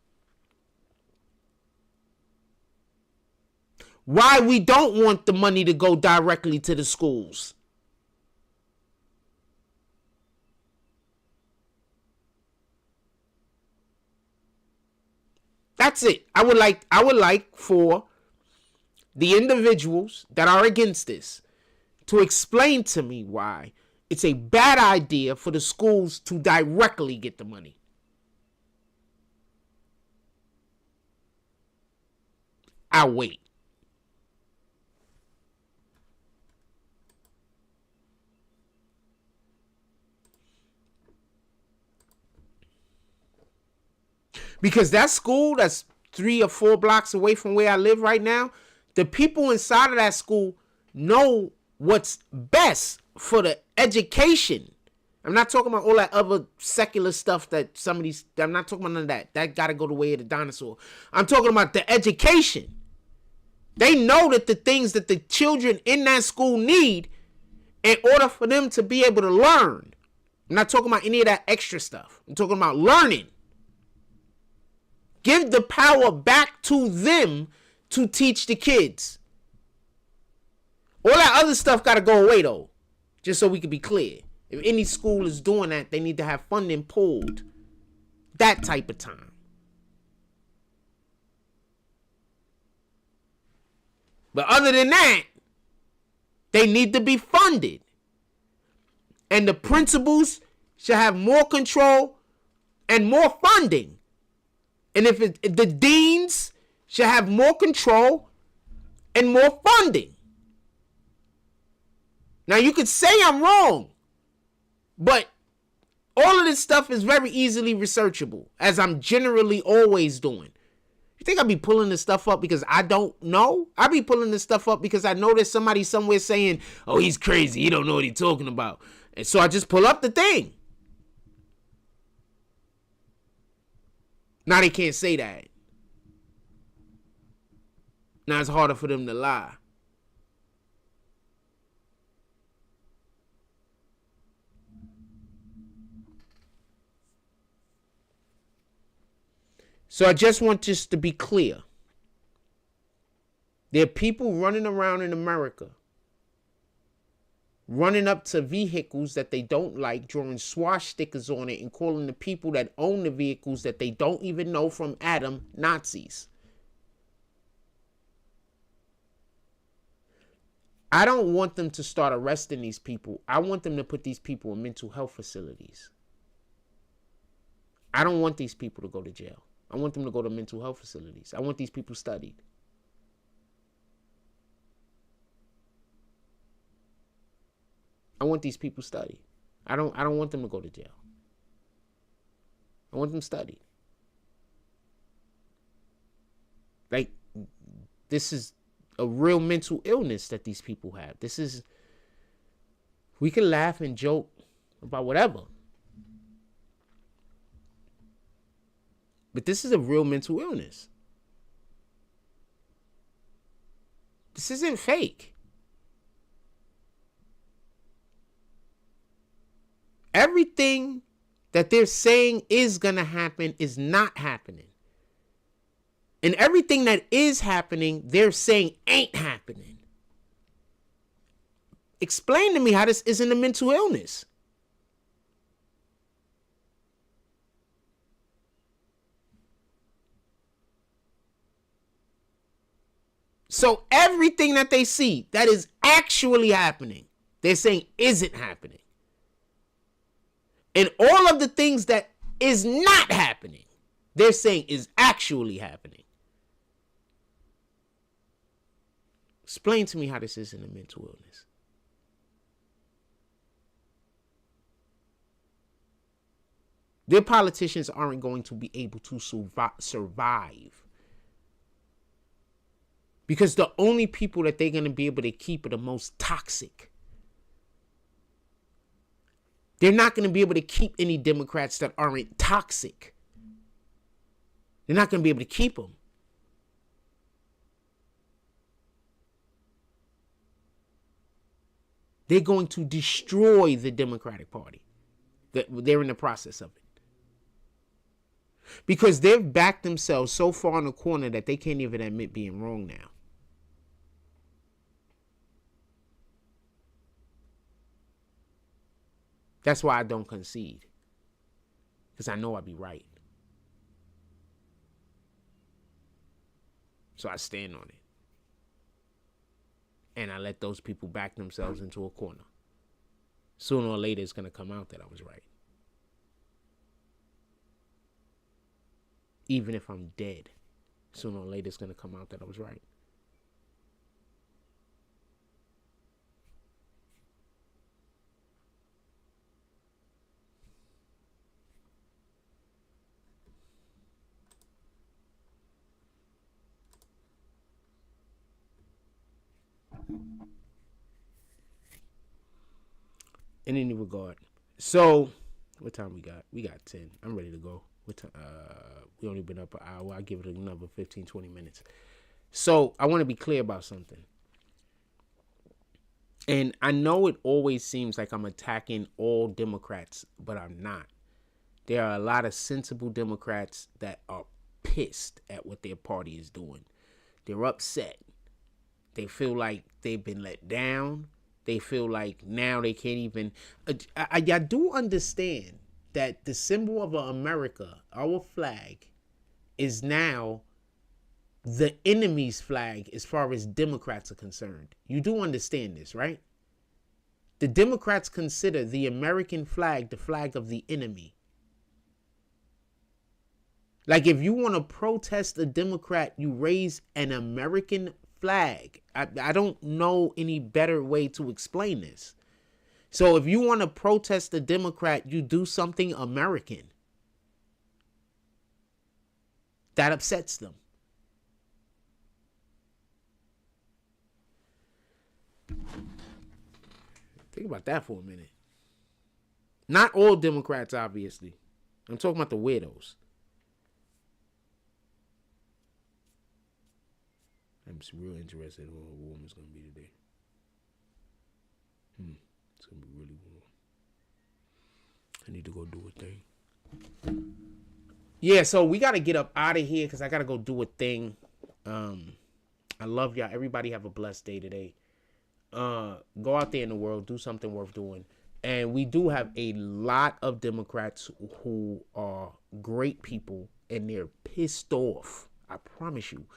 why we don't want the money to go directly to the schools. That's it. I would like for the individuals that are against this to explain to me why it's a bad idea for the schools to directly get the money. I'll wait. Because that school that's 3 or 4 blocks away from where I live right now, the people inside of that school know what's best for the education. I'm not talking about all that other secular stuff that some of these, I'm not talking about none of that. That got to go the way of the dinosaur. I'm talking about the education. They know that the things that the children in that school need in order for them to be able to learn. I'm not talking about any of that extra stuff. I'm talking about learning. Give the power back to them to teach the kids. All that other stuff got to go away, though. Just so we can be clear. If any school is doing that, they need to have funding pulled. That type of time. But other than that, they need to be funded. And the principals should have more control and more funding. And if the deans should have more control and more funding. Now, you could say I'm wrong, but all of this stuff is very easily researchable, as I'm generally always doing. You think I'd be pulling this stuff up because I don't know? I be pulling this stuff up because I know there's somebody somewhere saying, oh, he's crazy. He don't know what he's talking about. And so I just pull up the thing. Now they can't say that. Now it's harder for them to lie. So I just want this to be clear. There are people running around in America, running up to vehicles that they don't like, drawing swastikas on it, and calling the people that own the vehicles that they don't even know from Adam Nazis. I don't want them to start arresting these people. I want them to put these people in mental health facilities. I don't want these people to go to jail. I want them to go to mental health facilities. I want these people studied. I want these people studied. I don't want them to go to jail. I want them studied. Like, this is a real mental illness that these people have. This is, we can laugh and joke about whatever. But this is a real mental illness. This isn't fake. Everything that they're saying is going to happen is not happening. And everything that is happening, they're saying ain't happening. Explain to me how this isn't a mental illness. So everything that they see that is actually happening, they're saying isn't happening. And all of the things that is not happening, they're saying is actually happening. Explain to me how this isn't a mental illness. Their politicians aren't going to be able to survive. Because the only people that they're going to be able to keep are the most toxic. They're not going to be able to keep any Democrats that aren't toxic. They're not going to be able to keep them. They're going to destroy the Democratic Party. They're in the process of it. Because they've backed themselves so far in the corner that they can't even admit being wrong now. That's why I don't concede. Because I know I'll be right. So I stand on it. and I let those people back themselves into a corner. Sooner or later, it's going to come out that I was right. Even if I'm dead, sooner or later, it's going to come out that I was right. In any regard. So, what time we got? We got 10. I'm ready to go. What time? We only been up an hour. I'll give it another 15, 20 minutes. So, I want to be clear about something. And I know it always seems like I'm attacking all Democrats, but I'm not. There are a lot of sensible Democrats that are pissed at what their party is doing. They're upset. They feel like they've been let down. They feel like now they can't even... I do understand that the symbol of America, our flag, is now the enemy's flag as far as Democrats are concerned. You do understand this, right? The Democrats consider the American flag the flag of the enemy. Like, if you want to protest a Democrat, you raise an American flag. I don't know any better way to explain this. So if you want to protest a Democrat, you do something American. That upsets them. Think about that for a minute. Not all Democrats, obviously. I'm talking about the weirdos. I'm real interested in how warm it's going to be today. It's going to be really warm. I need to go do a thing. Yeah, so we got to get up out of here because I got to go do a thing. I love y'all. Everybody have a blessed day today. Go out there in the world. Do something worth doing. And we do have a lot of Democrats who are great people and they're pissed off. I promise you.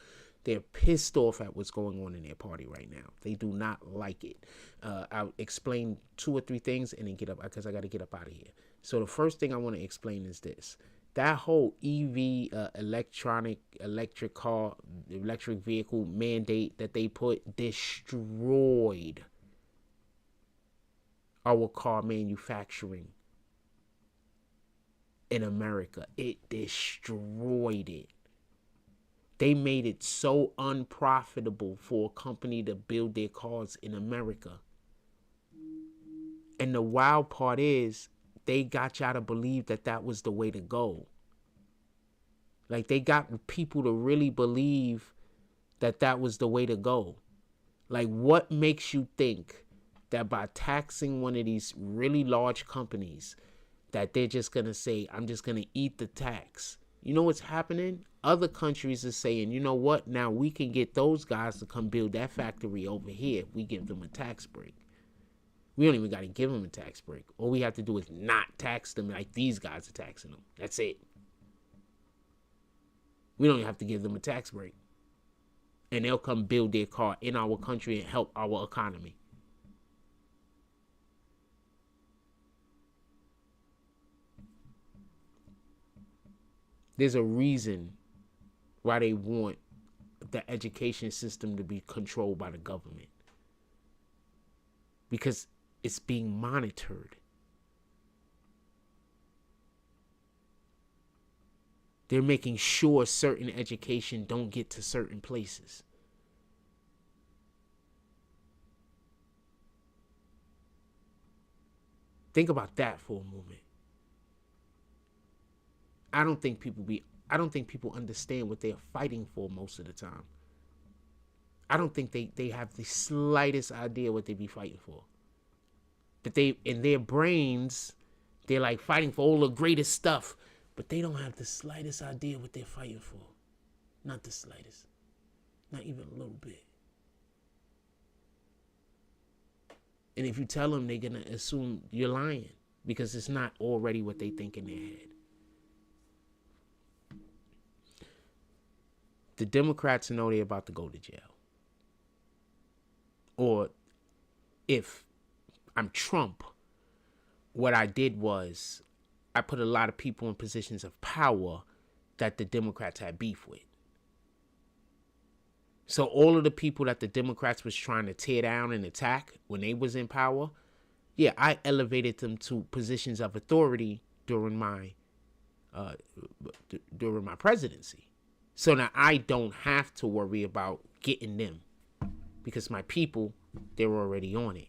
They're pissed off at what's going on in their party right now. They do not like it. I'll explain 2 or 3 things and then get up because I got to get up out of here. So the first thing I want to explain is this. That whole EV, electric vehicle mandate that they put destroyed our car manufacturing in America. It destroyed it. They made it so unprofitable for a company to build their cars in America. And the wild part is they got y'all to believe that that was the way to go. Like, they got people to really believe that that was the way to go. Like, what makes you think that by taxing one of these really large companies that they're just going to say, I'm just going to eat the tax? You know what's happening? Other countries are saying, you know what? Now we can get those guys to come build that factory over here if we give them a tax break. We don't even got to give them a tax break. All we have to do is not tax them like these guys are taxing them. That's it. We don't even have to give them a tax break. And they'll come build their car in our country and help our economy. There's a reason why they want the education system to be controlled by the government. Because it's being monitored. They're making sure certain education don't get to certain places. Think about that for a moment. I don't think people understand what they're fighting for most of the time. I don't think they have the slightest idea what they be fighting for. That they, in their brains, they're like fighting for all the greatest stuff, but they don't have the slightest idea what they're fighting for. Not the slightest. Not even a little bit. And if you tell them, they're going to assume you're lying because it's not already what they think in their head. The Democrats know they're about to go to jail. or if I'm Trump, what I did was I put a lot of people in positions of power that the Democrats had beef with. So all of the people that the Democrats was trying to tear down and attack when they was in power, yeah, I elevated them to positions of authority during my presidency. So now I don't have to worry about getting them because my people, they're already on it.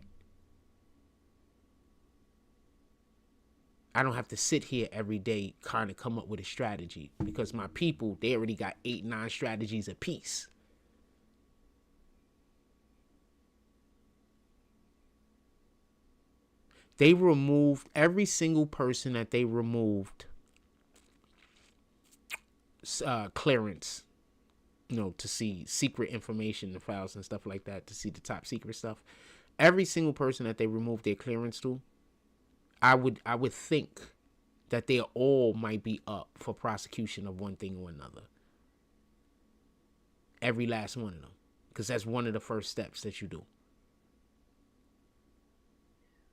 I don't have to sit here every day kind of come up with a strategy because my people, they already got 8, 9 strategies apiece. They removed every single person that they removed clearance, to see secret information, the files and stuff like that, to see the top secret stuff. Every single person that they removed their clearance to, I would think that they all might be up for prosecution of one thing or another. Every last one of them, because that's one of the first steps that you do.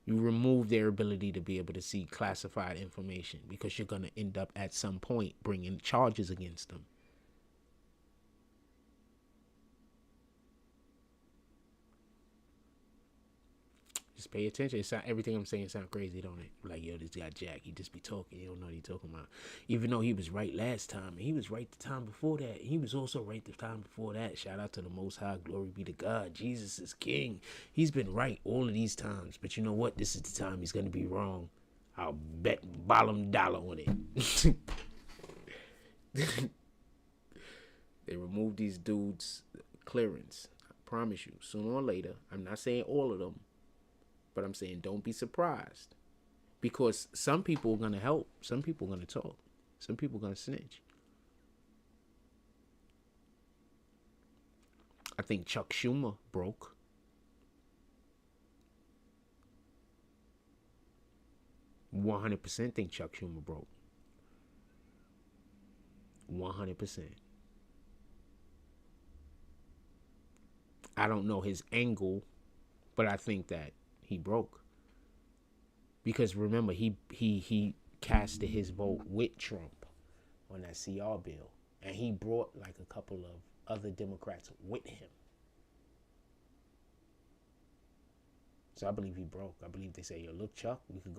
You remove their ability to be able to see classified information because you're going to end up at some point bringing charges against them. Just pay attention. Everything I'm saying sound crazy, don't it? Like, yo, this guy Jack, he just be talking. He don't know what he talking about. Even though he was right last time, and he was right the time before that. He was also right the time before that. Shout out to the Most High. Glory be to God. Jesus is King. He's been right all of these times. But you know what? This is the time he's going to be wrong. I'll bet bottom dollar on it. They removed these dudes' clearance. I promise you. Sooner or later, I'm not saying all of them, but I'm saying don't be surprised. Because some people are going to help. Some people are going to talk. Some people are going to snitch. I think Chuck Schumer broke. %100% think Chuck Schumer broke. 100%. I don't know his angle, but I think that he broke. Because remember, he casted his vote with Trump on that CR bill. And he brought like a couple of other Democrats with him. So I believe he broke. I believe they say, yo, look, Chuck, we could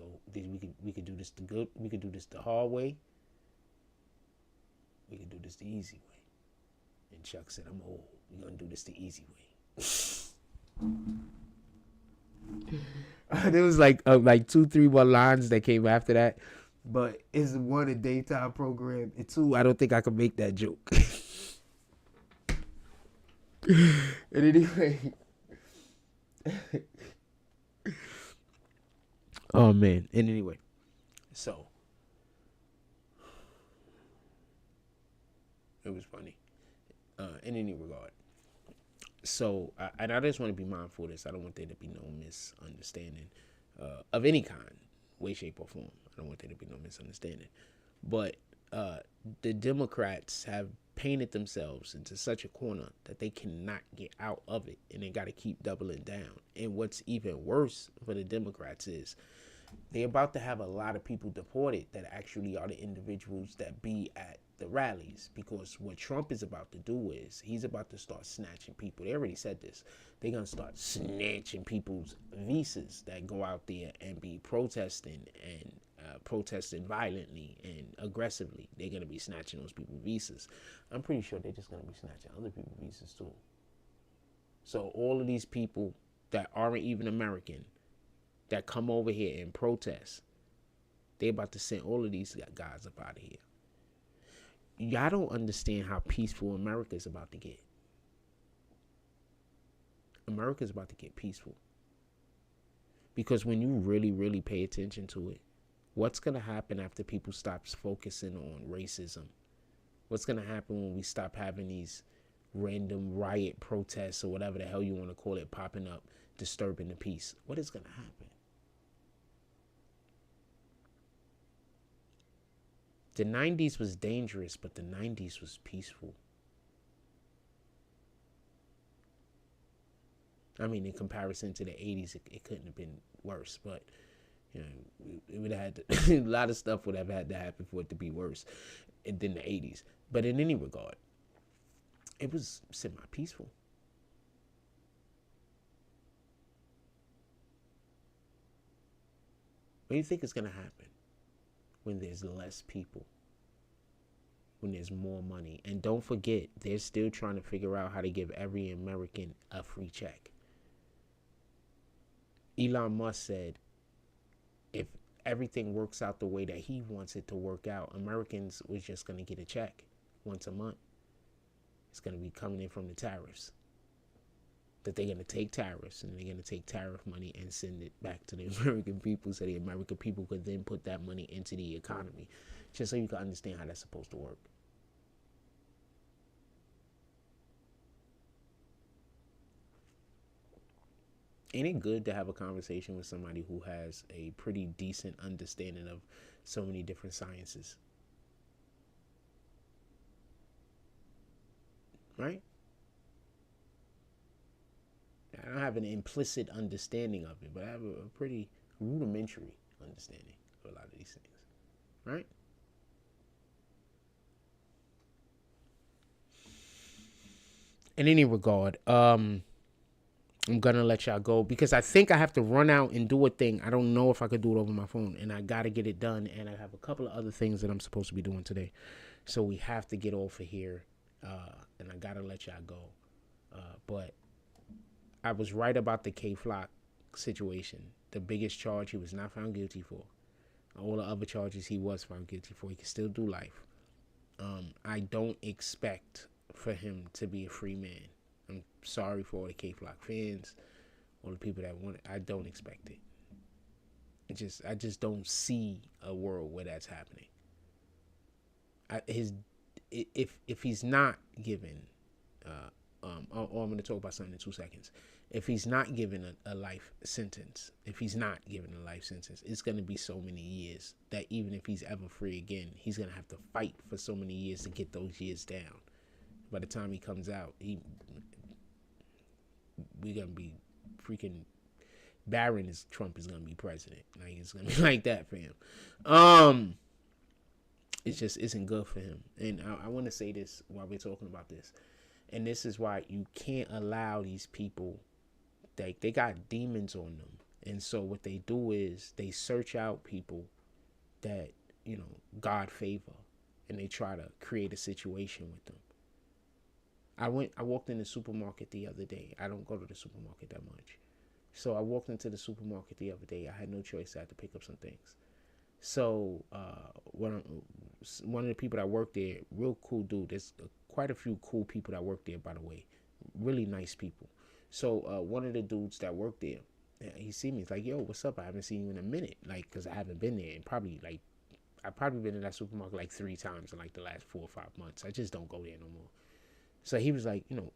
do this the good. We could do this the hard way. We could do this the easy way. And Chuck said, I'm old. We're going to do this the easy way. There was like 2, 3 more lines that came after that. But it's one, a daytime program. And 2, I don't think I can make that joke. And anyway. Oh, man. And anyway. So. It was funny. In any regard. So, and I just want to be mindful of this. I don't want there to be no misunderstanding of any kind, way, shape, or form. I don't want there to be no misunderstanding. But the Democrats have painted themselves into such a corner that they cannot get out of it, and they got to keep doubling down. And what's even worse for the Democrats is they're about to have a lot of people deported that actually are the individuals that be at the rallies, because what Trump is about to do is he's about to start snatching people. They already said this. They're going to start snatching people's visas that go out there and be protesting and protesting violently and aggressively. They're going to be snatching those people's visas. I'm pretty sure they're just going to be snatching other people's visas too. So all of these people that aren't even American that come over here and protest, they're about to send all of these guys up out of here. Y'all don't understand how peaceful America is about to get. America is about to get peaceful. Because when you really, really pay attention to it, what's going to happen after people stop focusing on racism? What's going to happen when we stop having these random riot protests or whatever the hell you want to call it popping up, disturbing the peace? What is going to happen? The 90s was dangerous, but the 90s was peaceful. I mean, in comparison to the 80s, it couldn't have been worse. But, you know, it would have had to, a lot of stuff would have had to happen for it to be worse than the 80s. But in any regard, it was semi-peaceful. What do you think is going to happen when there's less people? When there's more money? And don't forget, they're still trying to figure out how to give every American a free check. Elon Musk said, if everything works out the way that he wants it to work out, Americans was just going to get a check once a month. It's going to be coming in from the tariffs. That they're going to take tariffs and they're going to take tariff money and send it back to the American people so the American people could then put that money into the economy. Just so you can understand how that's supposed to work. Ain't it good to have a conversation with somebody who has a pretty decent understanding of so many different sciences? Right? I don't have an implicit understanding of it, but I have a pretty rudimentary understanding of a lot of these things. Right? In any regard, I'm gonna let y'all go because I think I have to run out and do a thing. I don't know if I could do it over my phone, and I gotta get it done. And I have a couple of other things that I'm supposed to be doing today, so we have to get off of here. And I gotta let y'all go. But I was right about the K Flock situation. The biggest charge he was not found guilty for. All the other charges he was found guilty for. He can still do life. I don't expect for him to be a free man. I'm sorry for all the K Flock fans, all the people that want it. I don't expect it. I just don't see a world where that's happening. If he's not given, I'm going to talk about something in 2 seconds. If he's not given a life sentence, it's going to be so many years that even if he's ever free again, he's going to have to fight for so many years to get those years down. By the time he comes out, we're going to be freaking barren as Trump is going to be president. Like, it's going to be like that for him. It just isn't good for him. And I want to say this while we're talking about this. And this is why you can't allow these people, they got demons on them. And so what they do is they search out people that, you know, God favor. And they try to create a situation with them. I walked in the supermarket the other day. I don't go to the supermarket that much. So I walked into the supermarket the other day. I had no choice. I had to pick up some things. So one of the people that work there, real cool dude. There's quite a few cool people that work there, by the way. Really nice people. So one of the dudes that work there, he see me. He's like, yo, what's up? I haven't seen you in a minute. Like, because I haven't been there. And I've probably been in that supermarket like 3 times in like the last 4 or 5 months. I just don't go there no more. So he was like, you know,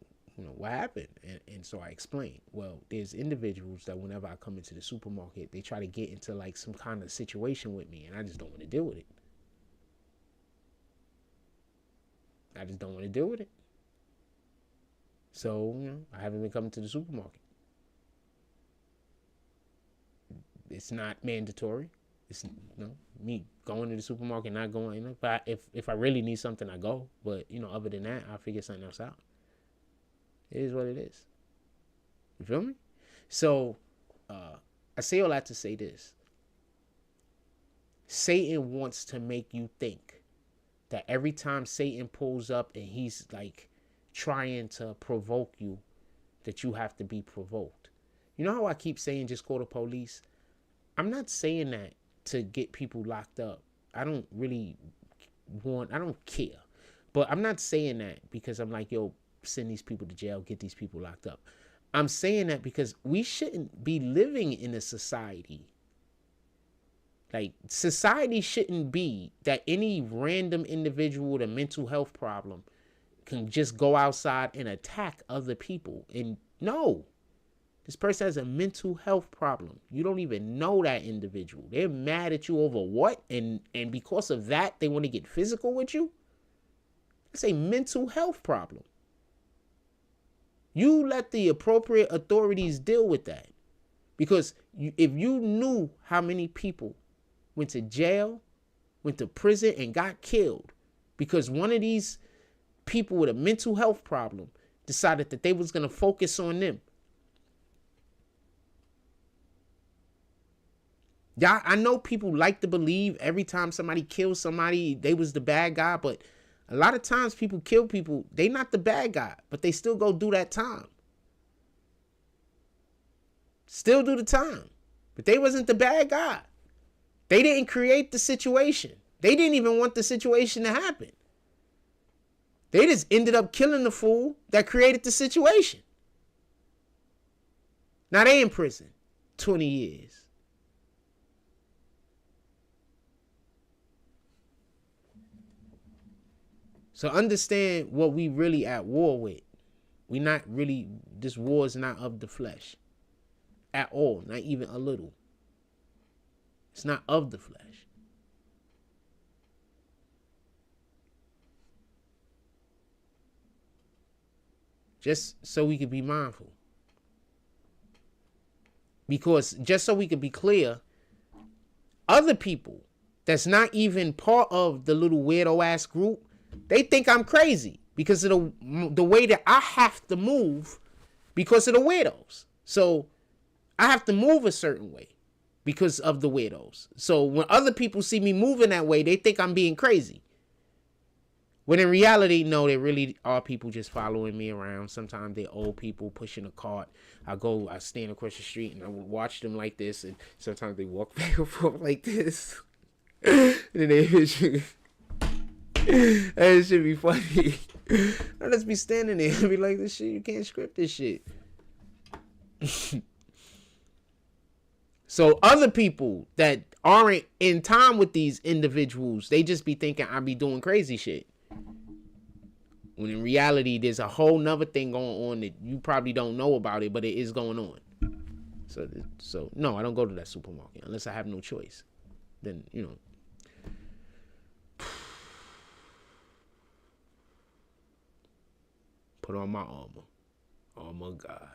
what happened? And so I explained, well, there's individuals that whenever I come into the supermarket, they try to get into like some kind of situation with me, and I just don't want to deal with it. I just don't want to deal with it. So, you know, I haven't been coming to the supermarket. It's not mandatory. It's, you know, me going to the supermarket, not going, you know, but if I really need something, I go. But, you know, other than that, I'll figure something else out. It is what it is. You feel me? So, I say all that to say this. Satan wants to make you think that every time Satan pulls up and he's like trying to provoke you, that you have to be provoked. You know how I keep saying just call the police? I'm not saying that to get people locked up. I don't care. But I'm not saying that because I'm like, yo, send these people to jail, get these people locked up. I'm saying that because we shouldn't be living in a society. Like, society shouldn't be that any random individual with a mental health problem can just go outside and attack other people. And no, this person has a mental health problem. You don't even know that individual. They're mad at you over what? And because of that, they want to get physical with you? It's a mental health problem. You let the appropriate authorities deal with that. Because if you knew how many people went to jail, went to prison, and got killed because one of these people with a mental health problem decided that they was going to focus on them. Yeah, I know people like to believe every time somebody kills somebody, they was the bad guy, but a lot of times people kill people, they not the bad guy, but they still go do that time. Still do the time. But they wasn't the bad guy. They didn't create the situation. They didn't even want the situation to happen. They just ended up killing the fool that created the situation. Now they in prison 20 years. So understand what we really at war with. We not really, this war is not of the flesh. At all, not even a little. It's not of the flesh. Just so we could be mindful. Because just so we could be clear, other people that's not even part of the little weirdo ass group, they think I'm crazy because of the way that I have to move because of the weirdos. So I have to move a certain way because of the weirdos. So when other people see me moving that way, they think I'm being crazy. When in reality, no, they really are people just following me around. Sometimes they're old people pushing a cart. I stand across the street and I will watch them like this. And sometimes they walk back and forth like this. And then they hit you. That should be funny. I'll just be standing there and be like, this shit, you can't script this shit. So other people that aren't in time with these individuals, they just be thinking I be doing crazy shit. When in reality, there's a whole nother thing going on that you probably don't know about it, but it is going on. So no, I don't go to that supermarket unless I have no choice. Then, you know. Put on my armor. Armor of God.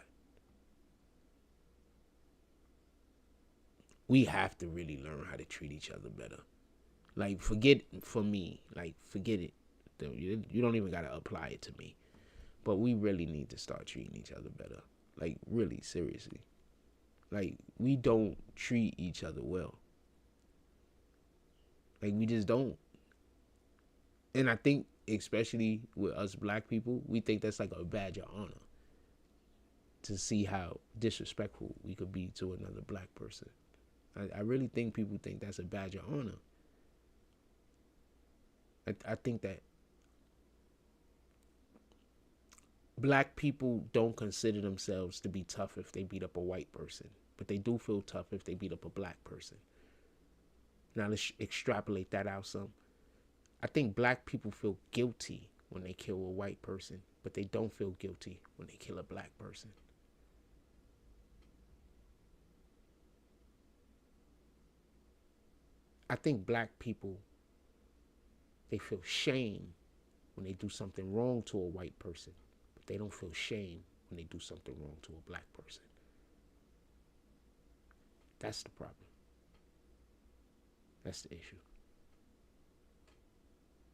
We have to really learn how to treat each other better. Like, forget it. You don't even got to apply it to me. But we really need to start treating each other better. Like, really, seriously. Like, we don't treat each other well. Like, we just don't. And I think, especially with us black people, we think that's like a badge of honor. To see how disrespectful we could be to another black person. I really think people think that's a badge of honor. I think that black people don't consider themselves to be tough if they beat up a white person. But they do feel tough if they beat up a black person. Now let's extrapolate that out some. I think black people feel guilty when they kill a white person, but they don't feel guilty when they kill a black person. I think black people, they feel shame when they do something wrong to a white person, but they don't feel shame when they do something wrong to a black person. That's the problem. That's the issue.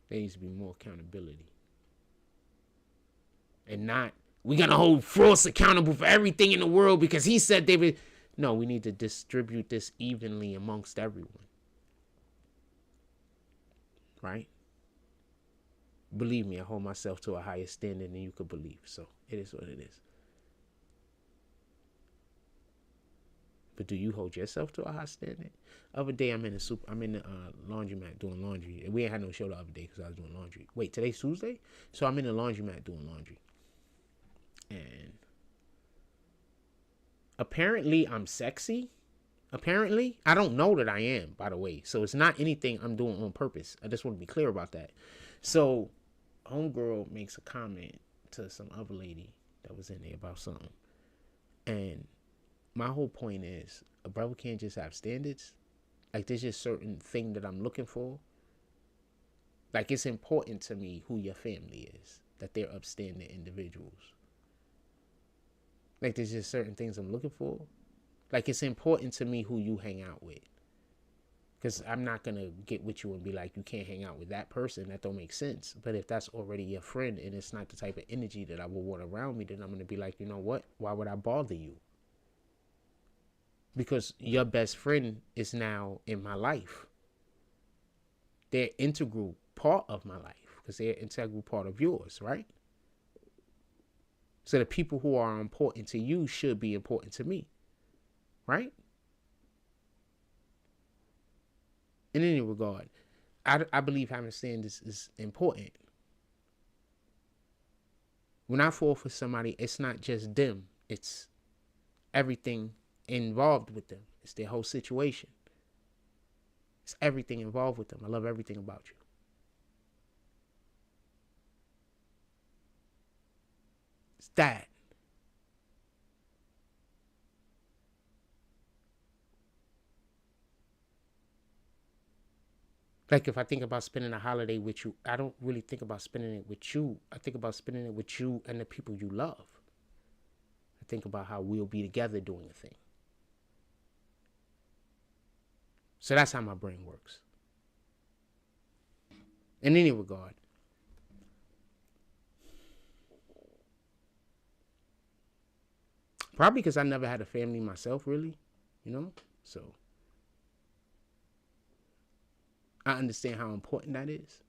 There needs to be more accountability. And not, we're going to hold Frost accountable for everything in the world because he said they would. No, we need to distribute this evenly amongst everyone. Right? Believe me, I hold myself to a higher standard than you could believe. So it is what it is. But do you hold yourself to a high standard? Other day, I'm in the laundromat doing laundry. We ain't had no show the other day because I was doing laundry. Wait, today's Tuesday? So I'm in the laundromat doing laundry. And apparently I'm sexy. Apparently. I don't know that I am, by the way. So it's not anything I'm doing on purpose. I just want to be clear about that. So homegirl makes a comment to some other lady that was in there about something. And my whole point is, a brother can't just have standards. Like, there's just certain thing that I'm looking for. Like, it's important to me who your family is, that they're upstanding individuals. Like there's just certain things I'm looking for. Like it's important to me who you hang out with. Because I'm not going to get with you and be like, you can't hang out with that person. That don't make sense. But if that's already your friend and it's not the type of energy that I would want around me, then I'm going to be like, you know what? Why would I bother you? Because your best friend is now in my life. They're integral part of my life because they're an integral part of yours, right? So the people who are important to you should be important to me, right? In any regard, I believe having standards is important. When I fall for somebody, it's not just them. It's everything involved with them. It's their whole situation. It's everything involved with them. I love everything about you. It's that. Like if I think about spending a holiday with you, I don't really think about spending it with you. I think about spending it with you and the people you love. I think about how we'll be together doing a thing. So that's how my brain works. In any regard. Probably because I never had a family myself, really. You know? So I understand how important that is.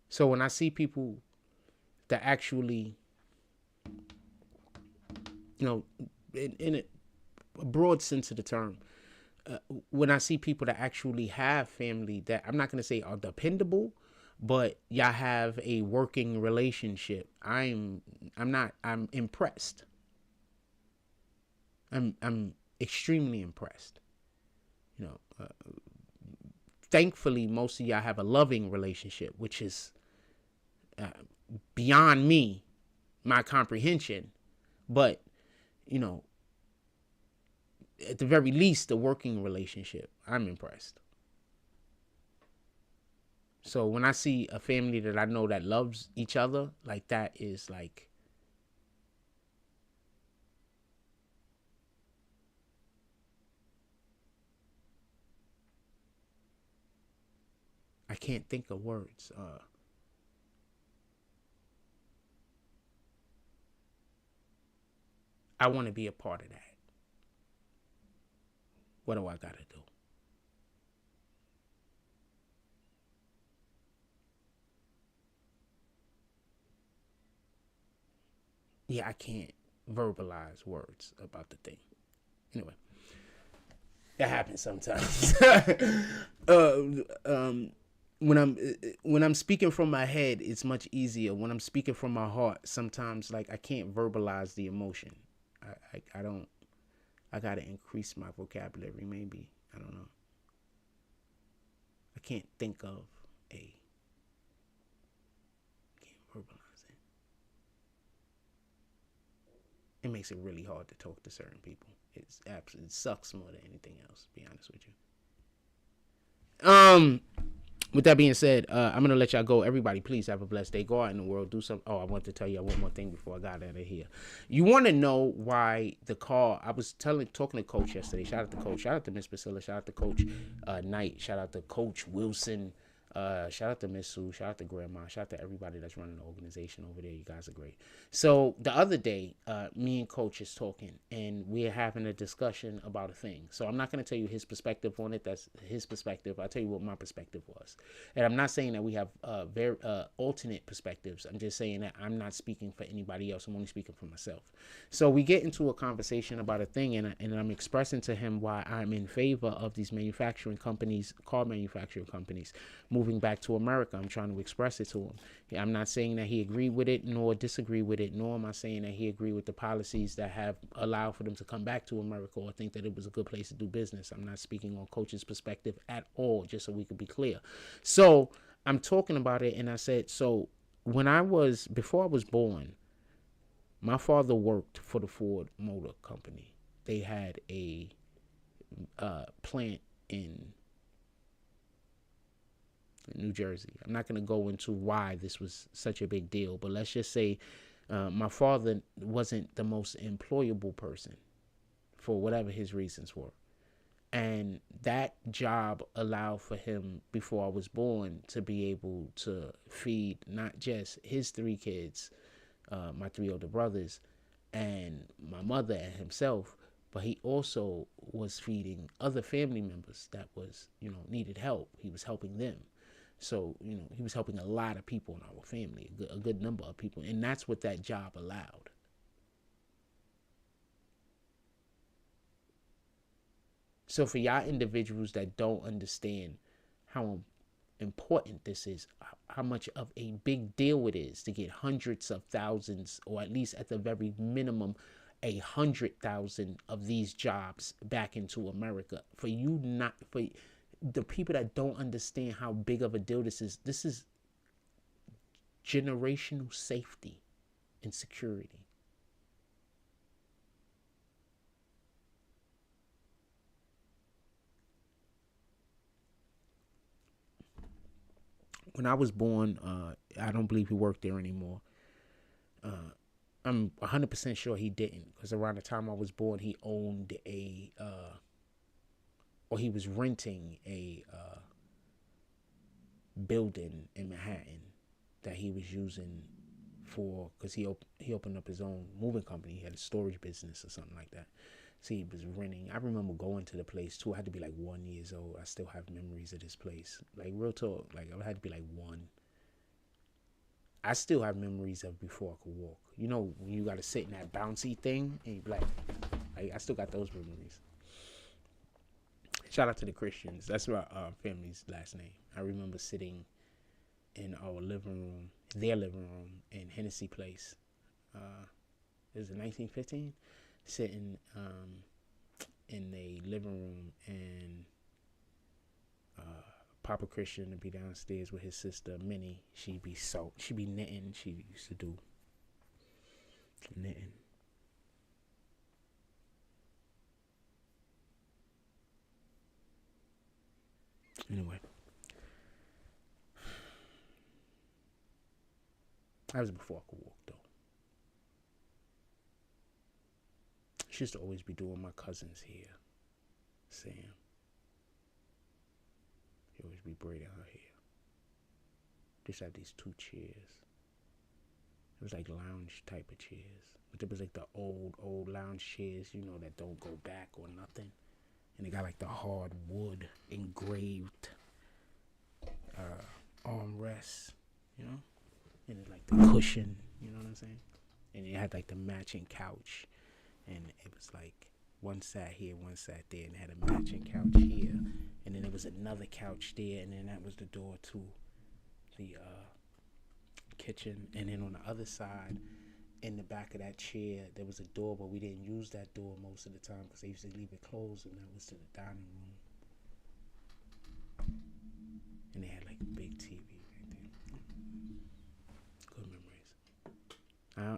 So when I see people that actually, you know, in a broad sense of the term, when I see people that actually have family that I'm not going to say are dependable, but y'all have a working relationship, I'm impressed. I'm extremely impressed. You know, thankfully, most of y'all have a loving relationship, which is beyond me, my comprehension. But, you know, at the very least, the working relationship, I'm impressed. So when I see a family that I know that loves each other, like that is like, I can't think of words. I want to be a part of that. What do I got to do? Yeah, I can't verbalize words about the thing. Anyway, that happens sometimes. When I'm speaking from my head, it's much easier. When I'm speaking from my heart, sometimes like I can't verbalize the emotion. I don't. I gotta increase my vocabulary. Maybe I don't know. I can't think of a. Can't verbalize it. It makes it really hard to talk to certain people. It's absolutely, it sucks more than anything else, to be honest with you. With that being said, I'm going to let y'all go. Everybody, please have a blessed day. Go out in the world, do something. Oh, I want to tell you one more thing before I got out of here. You want to know why the car, I was talking to Coach yesterday. Shout out to Coach. Shout out to Miss Priscilla. Shout out to Coach Knight. Shout out to Coach Wilson. Shout out to Miss Sue. Shout out to Grandma. Shout out to everybody that's running the organization over there. You guys are great. So the other day, me and Coach is talking, and we're having a discussion about a thing. So I'm not going to tell you his perspective on it. That's his perspective. I'll tell you what my perspective was. And I'm not saying that we have very alternate perspectives. I'm just saying that I'm not speaking for anybody else. I'm only speaking for myself. So we get into a conversation about a thing, and I'm expressing to him why I'm in favor of these manufacturing companies, car manufacturing companies, moving back to America. I'm trying to express it to him. I'm not saying that he agreed with it nor disagree with it, nor am I saying that he agreed with the policies that have allowed for them to come back to America or think that it was a good place to do business. I'm not speaking on Coach's perspective at all, just so we could be clear. So I'm talking about it, and I said, so before I was born, my father worked for the Ford Motor Company. They had a plant in New Jersey. I'm not going to go into why this was such a big deal, but let's just say My father wasn't the most employable person for whatever his reasons were. And that job allowed for him, before I was born, to be able to feed not just his 3 kids, my 3 older brothers, and my mother and himself, but he also was feeding other family members that was, needed help. He was helping them. So, he was helping a lot of people in our family, a good number of people. And that's what that job allowed. So for y'all individuals that don't understand how important this is, how much of a big deal it is to get hundreds of thousands, or at least at the very minimum, 100,000 of these jobs back into America. For the people that don't understand how big of a deal this is generational safety and security. When I was born, I don't believe he worked there anymore. I'm 100% sure he didn't, because around the time I was born, he owned or he was renting a building in Manhattan that he was using because he opened up his own moving company. He had a storage business or something like that. So he was renting. I remember going to the place too. I had to be like 1 year old. I still have memories of this place. Like, real talk. Like, I had to be like 1. I still have memories of before I could walk. When you got to sit in that bouncy thing and you be like, I still got those memories. Shout out to the Christians. That's my family's last name. I remember sitting in our their living room in Hennessy Place. It was in 1915. Sitting in a living room, and Papa Christian would be downstairs with his sister Minnie. She'd be knitting. She used to do knitting. Anyway, that was before I could walk, though. She used to always be doing my cousin's hair, Sam. She always be braiding her hair. Just had these 2 chairs. It was like lounge type of chairs. But it was like the old lounge chairs, that don't go back or nothing. And they got like the hard wood engraved armrests, And it's like the cushion, you know what I'm saying? And it had like the matching couch. And it was like one sat here, one sat there, and it had a matching couch here. And then there was another couch there, and then that was the door to the kitchen. And then on the other side, in the back of that chair, there was a door, but we didn't use that door most of the time because they used to leave it closed, and that was to the dining room. And they had like a big TV right there. Good memories.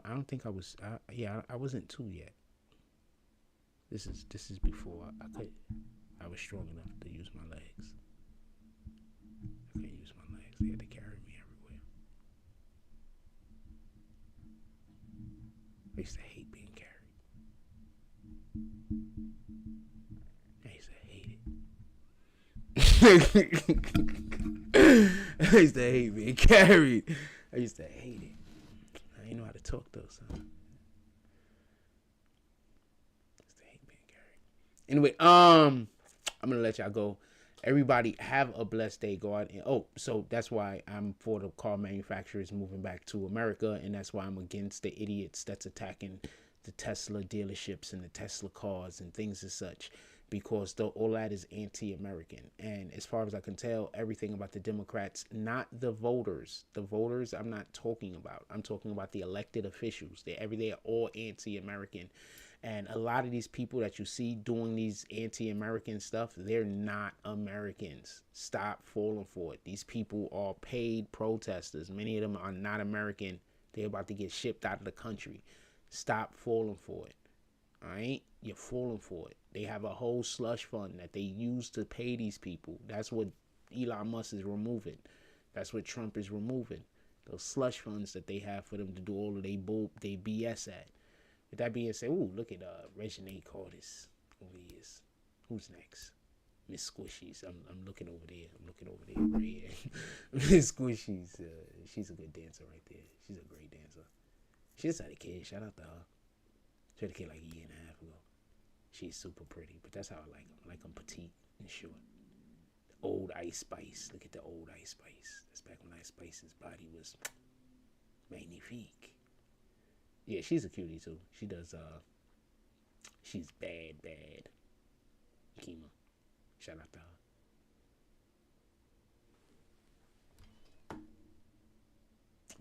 I don't think I was. I wasn't 2 yet. This is before I was strong enough to use my legs. I couldn't use my legs. They had to carry me everywhere. I used to hate being carried. I used to hate it. I used to hate being carried. I used to hate it. I didn't know how to talk though, son. Anyway, I'm gonna let y'all go. Everybody have a blessed day. Go out and so that's why I'm for the car manufacturers moving back to America, and that's why I'm against the idiots that's attacking the Tesla dealerships and the Tesla cars and things as such, because all that is anti-American. And as far as I can tell, everything about the Democrats, not the voters. The voters I'm not talking about. I'm talking about the elected officials. They are all anti-American. And a lot of these people that you see doing these anti-American stuff, they're not Americans. Stop falling for it. These people are paid protesters. Many of them are not American. They're about to get shipped out of the country. Stop falling for it. All right? You're falling for it. They have a whole slush fund that they use to pay these people. That's what Elon Musk is removing. That's what Trump is removing. those slush funds that they have for them to do all of they BS at. With that being said, ooh, look at Reginae Cordis over here. Who's next? Miss Squishies. I'm looking over there. Right here. Miss Squishies. She's a good dancer right there. She's a great dancer. She just had a kid. Shout out to her. She had a kid like a year and a half ago. She's super pretty, but that's how I like them. I like them petite and short. The old Ice Spice. Look at the old Ice Spice. That's back when Ice Spice's body was magnifique. Yeah, she's a cutie too. She does, she's bad. Kima. Shout out to her.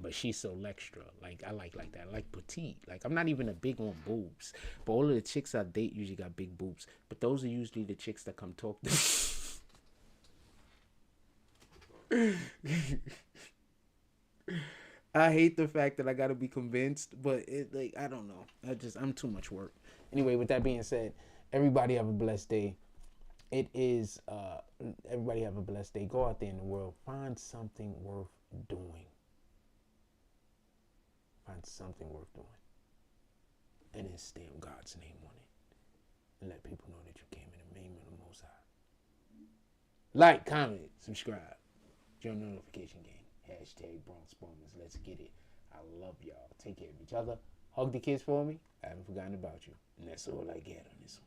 But she's so extra. Like, I like that. I like petite. Like, I'm not even a big on boobs. But all of the chicks I date usually got big boobs. But those are usually the chicks that come talk to me. I hate the fact that I gotta be convinced, but I don't know. I'm too much work. Anyway, with that being said, everybody have a blessed day. Everybody have a blessed day. Go out there in the world. Find something worth doing. Find something worth doing. And then stamp God's name on it. And let people know that you came in the name of the Most High. Like, comment, subscribe. Join the notification gang. Hashtag Bronx Bombers. Let's get it. I love y'all. Take care of each other. Hug the kids for me. I haven't forgotten about you. And that's all I get on this one.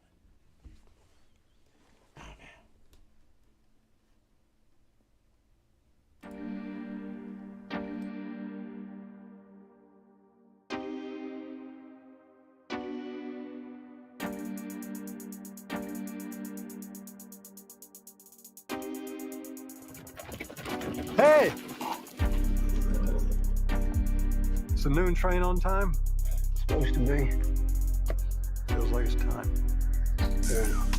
Hey! Is the noon train on time? Supposed to be. Feels like it's time. Yeah.